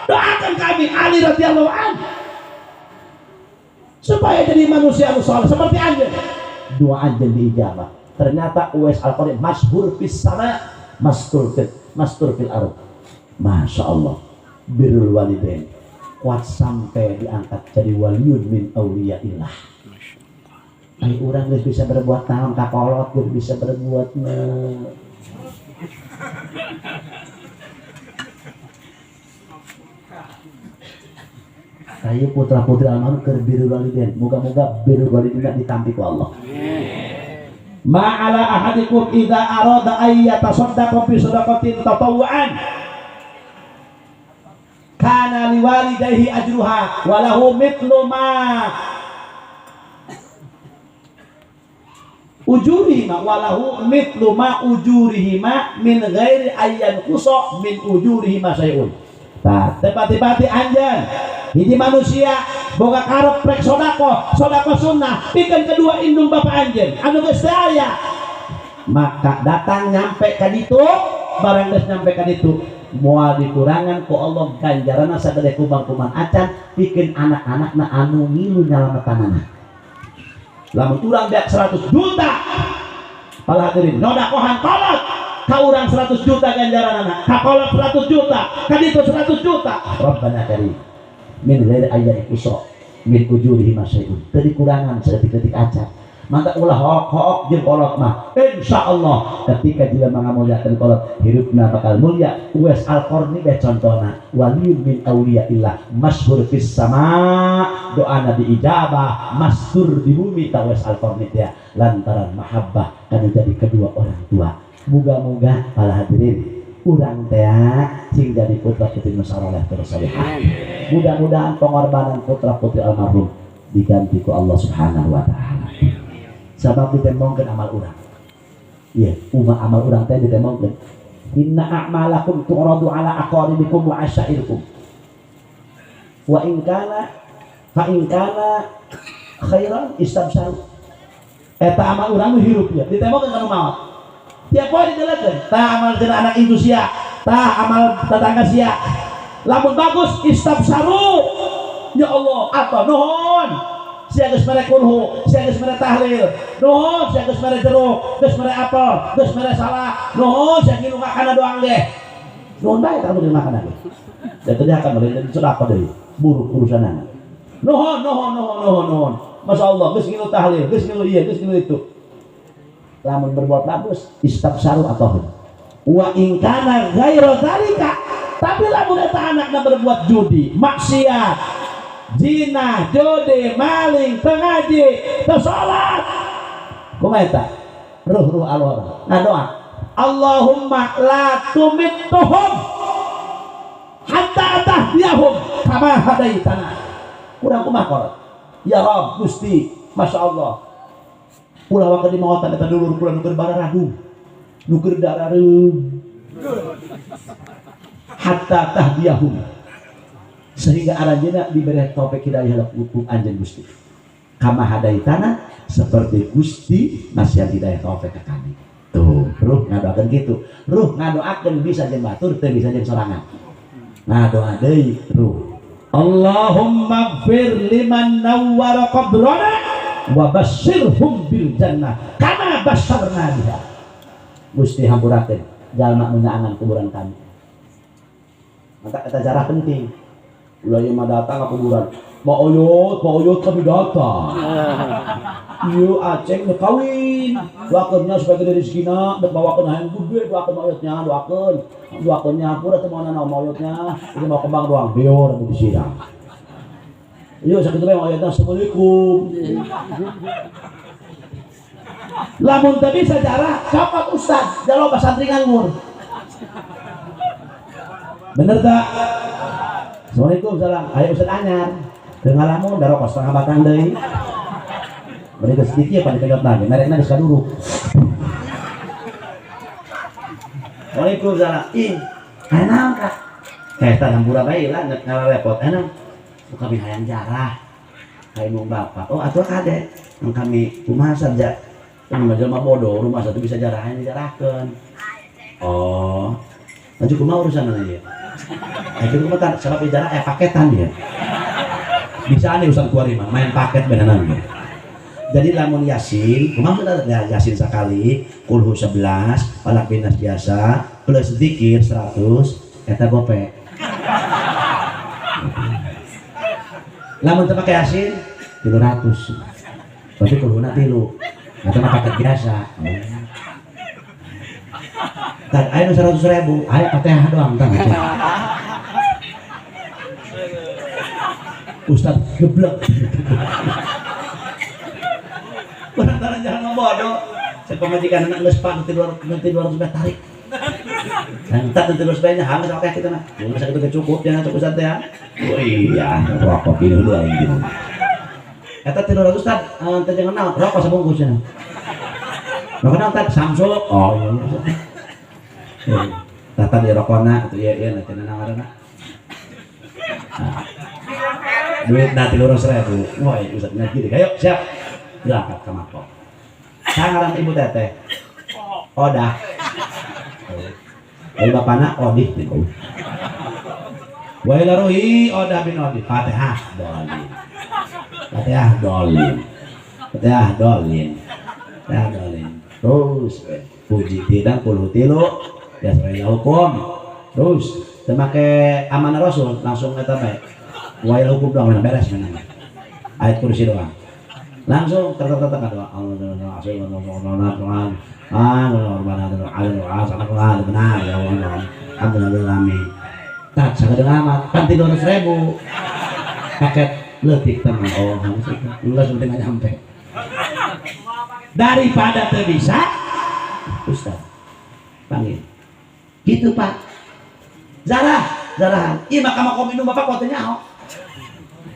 doakan kami Ali radhiyallahu anhu supaya jadi manusia anu saleh seperti anjeun. Doa anjeun diijabah. Ternyata Uwais Al-Qarni masyhur fis sama, mastur fil ardh. Masya Allah. Birrul walidain kuat sampai diangkat jadi waliun min auliyaillah. Ai urang geus bisa berbuat naon ka kolot, geus bisa berbuat Ayo putra-putri almarhum keur birrul walidain. Moga-moga birrul walidain ditampi ku Allah. Ma'ala ahadikum idza arada ay yatasaddaqa bi shadaqatin tatawwu'an kana liwalidayhi ajruha wa lahu mithlu ma ujurihima wa lahu mithlu ma ujurihima min ghairi ayyan qusa min ujurihima sayun. Tah tepati-pati anjeun hiji manusia boga karep prek sodako sunnah pikeun kedua indung bapak anjeun anu geus teu aya, maka datang nyampe ka ditu barang geus nyampe ka ditu moal dikurangan ku Allah ganjaranna sagede kubang-kubang acan pikeun anak-anakna anu ngilu nyalametanana. Lamun urang beak 100 juta pala hadirin nodakohan kolot ka urang 100 juta ganjaranna, ka kolot 100 juta, ka ditu 100 juta. Rabbana karim min ghairi ayyan qusra min ujurihi masyai'un. Teu dikurangan saeutik-eutik acan. Mantap ulah hook jeung kolot mah insyaallah ketika jelema ngamulyakeun kolot hidupna bakal mulia. Uwais Al-Qarni be contona waliyun min auliyaillah masyhur fis sama, doana diijabah, masyhur di bumi ta Uwais Al-Qarni teh lantaran mahabbah kana jadi kedua orang tua. Muga-muga para hadirin urang teh sing jadi putra putri nusaroleh terus salihah. Mudah-mudahan pengorbanan putra putri almarhum diganti ku Allah Subhanahu wa taala. Sabab ditembongkeun amal urang. Iya, amal urang teh ditembongkeun. Inna a'malakum tu'radu ala aqaribikum wa asyairikum. Wa in kana khairan istabsharu. Eta amal urang hirup ya, ditembongkeun kana maot. Tiap poe ditelekeun, tah amal tina anak itu sia, tah amal tetangga sia. Lamun bagus istabsharu. Ya Allah, apa nuhun. Sia geus mere kulhu, sia geus mere tahlil. Nuhun, sia geus mere jeruk, geus mere apel, geus mere salak. Nuhun, sia ngilu makanan doang deh. Nuhun bae kamu di makanan. Da teu akan mere sedekah deui, buruk urusanana. Nuhun. Masya Allah, geus ngilu tahlil, geus ngilu ieu, geus ngilu itu. Lamun berbuat bagus, istabsharu atuh. Wa in kana ghairu dzalika, tapi lamun eta anakna berbuat judi, maksiat, zina, judi, maling, teu ngaji, teu salat. Kumaha eta? Ruh Allah. Ngadoa, Allahumma la tumittuhum hatta tahdiyahum kama hadaitana. Kurang kumaha qora? Ya Rabb, Gusti, Masya Allah. Ulah waktu di mawatan eta dulur kula nu keur bararahu, nu keur darareum. Hatta tahdiyahum. Sehingga aranjeuna diberi taufik hidayah ku anjeun Gusti. Kama hadaitana, seperti Gusti nasihat hidayah taufik ka kami. Tuh, ruh ngadoakeun kitu. Ruh ngadoakeun bisa jeung batur, teu bisa jeung sorangan. Ngadoa deui ruh. Allahumma ighfir liman nawwara qabrana wa basyirhum bil jannah kama basyarna biha. Gusti hampurakeun jalma nu nyaangan kuburan kami. Maka eta jarah penting. Ulah ieu mah datang ka kuburan. Mak oyot kami datang. Ieu aceng nu kawin. Doakeunnya supaya gede rezekina, dek bawakeun hayang gede, doakeun oyotnya, doakeunnya pura teu moana naon oyotnya, itu mau kembang doang, beor anu disiram. Ieu sakitu bae oyotna assalamualaikum. Lamun teu bisa jarah, cokot ustad, jaloba santri nganggur. Bener tak? Assalamualaikum salam. Ayo ustad anyar. Teu ngalamun darokos setengah batang deui. Mereka sedikit pada pegang lagi, mereknya geus kaduruk. Waalaikumsalam. Enak kah? Eta hampura bae lah ngalarepot enak. Buka hayang jarah. Kayak nu bapak. Oh atuh kade. Yang kami kumaha saja. Anu jelema bodoh, rumah satu bisa jarahan dijarahkeun. Oh. Lanjut kumaha urusanna ieu? Itu kumaha sabab jarah paketan dia. Bisa ane urusan kuari mah main paket beneran dia. Jadi lamun yasin, kumaha ya yasin sekali, kulhu 11, falak bin nas biasa, plus zikir 100, eta gope. Lamun teu pake yasin 300. Berarti kulhuna 3. Eta mah paket biasa. Tah aya nu 100.000, aya Fatihah doang tah. Ustaz geblek. Barang-barang jangan membodoh. Saya pemajikan anak geus pak nanti 200 tarik. Entar nanti 200 nya hangat oke kita mah. Mun sakitu teh cukup jangan cukup santai ya. Oh iya, rokok pilih dulu aing gitu. Eta 300 tad teh jangan naon, rokok sabungkusnya. Rokok naon tad Samsul. Oh iya. Tata di rokona atuh ieu nanti nawarna. Duit nanti 300.000. Woi, Ustaz ngaji. Ayo, siap. Berangkat ke Mako. Sangaran ibu teteh. Odah. Dari bapana Odih niku. Wa ila ruhi Odah bin Odih. Fatihah dolin. Terus puji tidak puluh tilu. Ya saya hukum. Terus temake amanah Rasul langsung eta bae. Wa ila hukum doang beres menang. Ayat kursi doang. Langsung tertetek doa Allah benar ya Allah alhamdulillah tak sagede amat kan 300.000 paket leutik teman oh enggak sudah nggak nyampe daripada teu bisa Ustaz panggil Gitu Pak. Zarahan. Iya maka mau minum bapak kuatnya nyaho.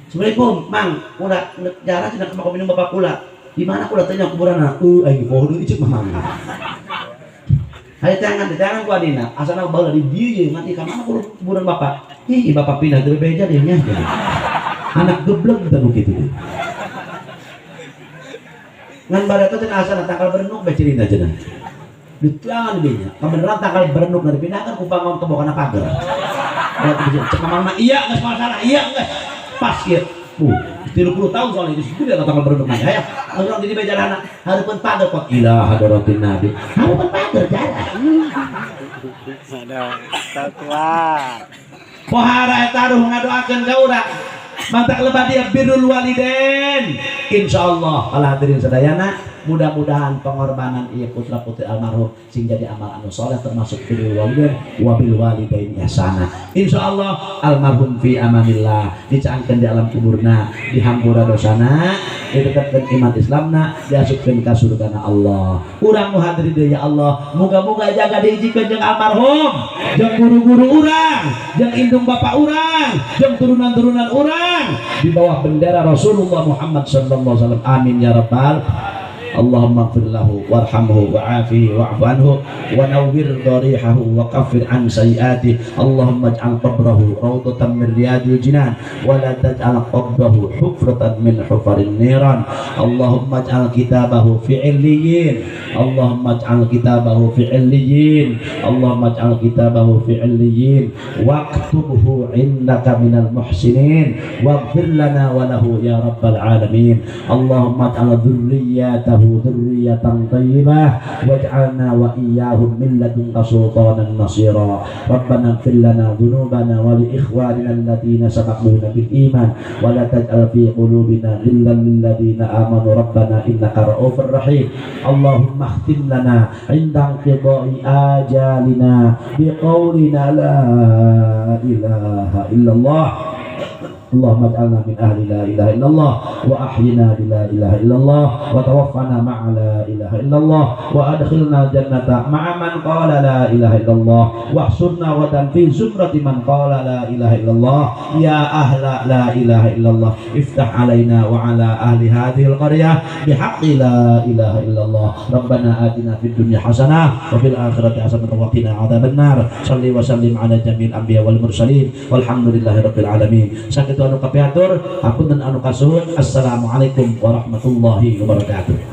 Assalamualaikum, Mang. Udah Zara cenah mau minum bapak kula. Di mana kula tanya kuburan aing poho deui cek Mang. Hayu tangan ku adina. Asana baheula di dieu nganti ka mana kuburan bapak. Ih, bapak pindah teu beja dieu nya. Anak geblek teh nu kitu. Ngan bareta teh asana tanggal berenuk bae cerita cenah. Diteangan dinya. Kebenaran tanggal berenuk dari pindahkan ku bangun tembok kana pager. Cek mama iya geus masalah, iya geus. Pas ya. 30 tahun soalnya itu sudah tanggal berenuk aja ya. Langsung jadi beja anak. Hareupeun pager kok ilah hadratin nabi. Hareupeun pager jalan. Ada satwa. Pohara eta ruh ngadoakeun ka urang. Mantak lebat dia birrul walidain. Insyaallah ala hadirin sadayana mudah-mudahan pengorbanan ieu putra putri almarhum sing jadi amal anu saleh termasuk birrul walidain wa bil walidain ihsana. Insyaallah almarhum fi amanillah dicaangkeun di alam kuburna, dihampura dosana, didekatkeun iman Islamna, diasupkeun ka surgana Allah. Urang nu hadirin deui ya Allah, muga-muga jaga diijikeun jeung almarhum, jeung guru-guru urang, jeung indung bapak urang, jeung turunan-turunan urang di bawah bendera Rasulullah Muhammad sallallahu alaihi wasallam. Amin ya rabbal Allahumma ighfir lahu warhamhu wa'afihi wa'fu anhu wa nawwir dharihahu wa kaffir an sayyi'atihi. Allahumma ij'al qabrahu rawdatan min riyadil jinan wa la taj'al qabrahu hufratan min hufarin niran. Allahumma ij'al kitabahu fi 'illiyyin. Allahumma ij'al kitabahu fi 'illiyyin. Allahumma ij'al kitabahu fi 'illiyyin waktubhu 'indaka minal muhsinin waghfir lana wa lahu ya rabbal alamin. Allahumma ij'al dhurriyyatahu dzurriyyatan thayyibah waj'alna wa iyyahum min ladunka sultanan nasira. Rabbana ighfir lana dhunubana wa li ikhwanina alladziina sabaquna bil iman wa la taj'al fi qulubina ghillan lil ladziina amanu rabbana innaka ra'ufur rahim. Allahumma khtim lana 'inda inqidha'i ajalina biqaulina la ilaha illallah. Allahumma ij'alna min ahli la ilaha illallah wa ahyina bi la ilaha illallah wa tawaffana ma'a la ilaha illallah wa adkhilna jannata ma'a man qala la ilaha illallah wa ahsurna wa fi zumrati man qala la ilaha illallah. Ya ahla la ilaha illallah iftah alaina wa ala ahli hadhihi al-qaryah bihaqqi la ilaha illallah. Rabbana atina fid dunya hasanah wa fil akhirati hasanah wa qina adzabannar. Shalli wa sallim ala jamil anbiya wal mursalin walhamdulillahi rabbil alamin. Sakit anu kapiatur, apunten anu kasuhun. Assalamualaikum warahmatullahi wabarakatuh.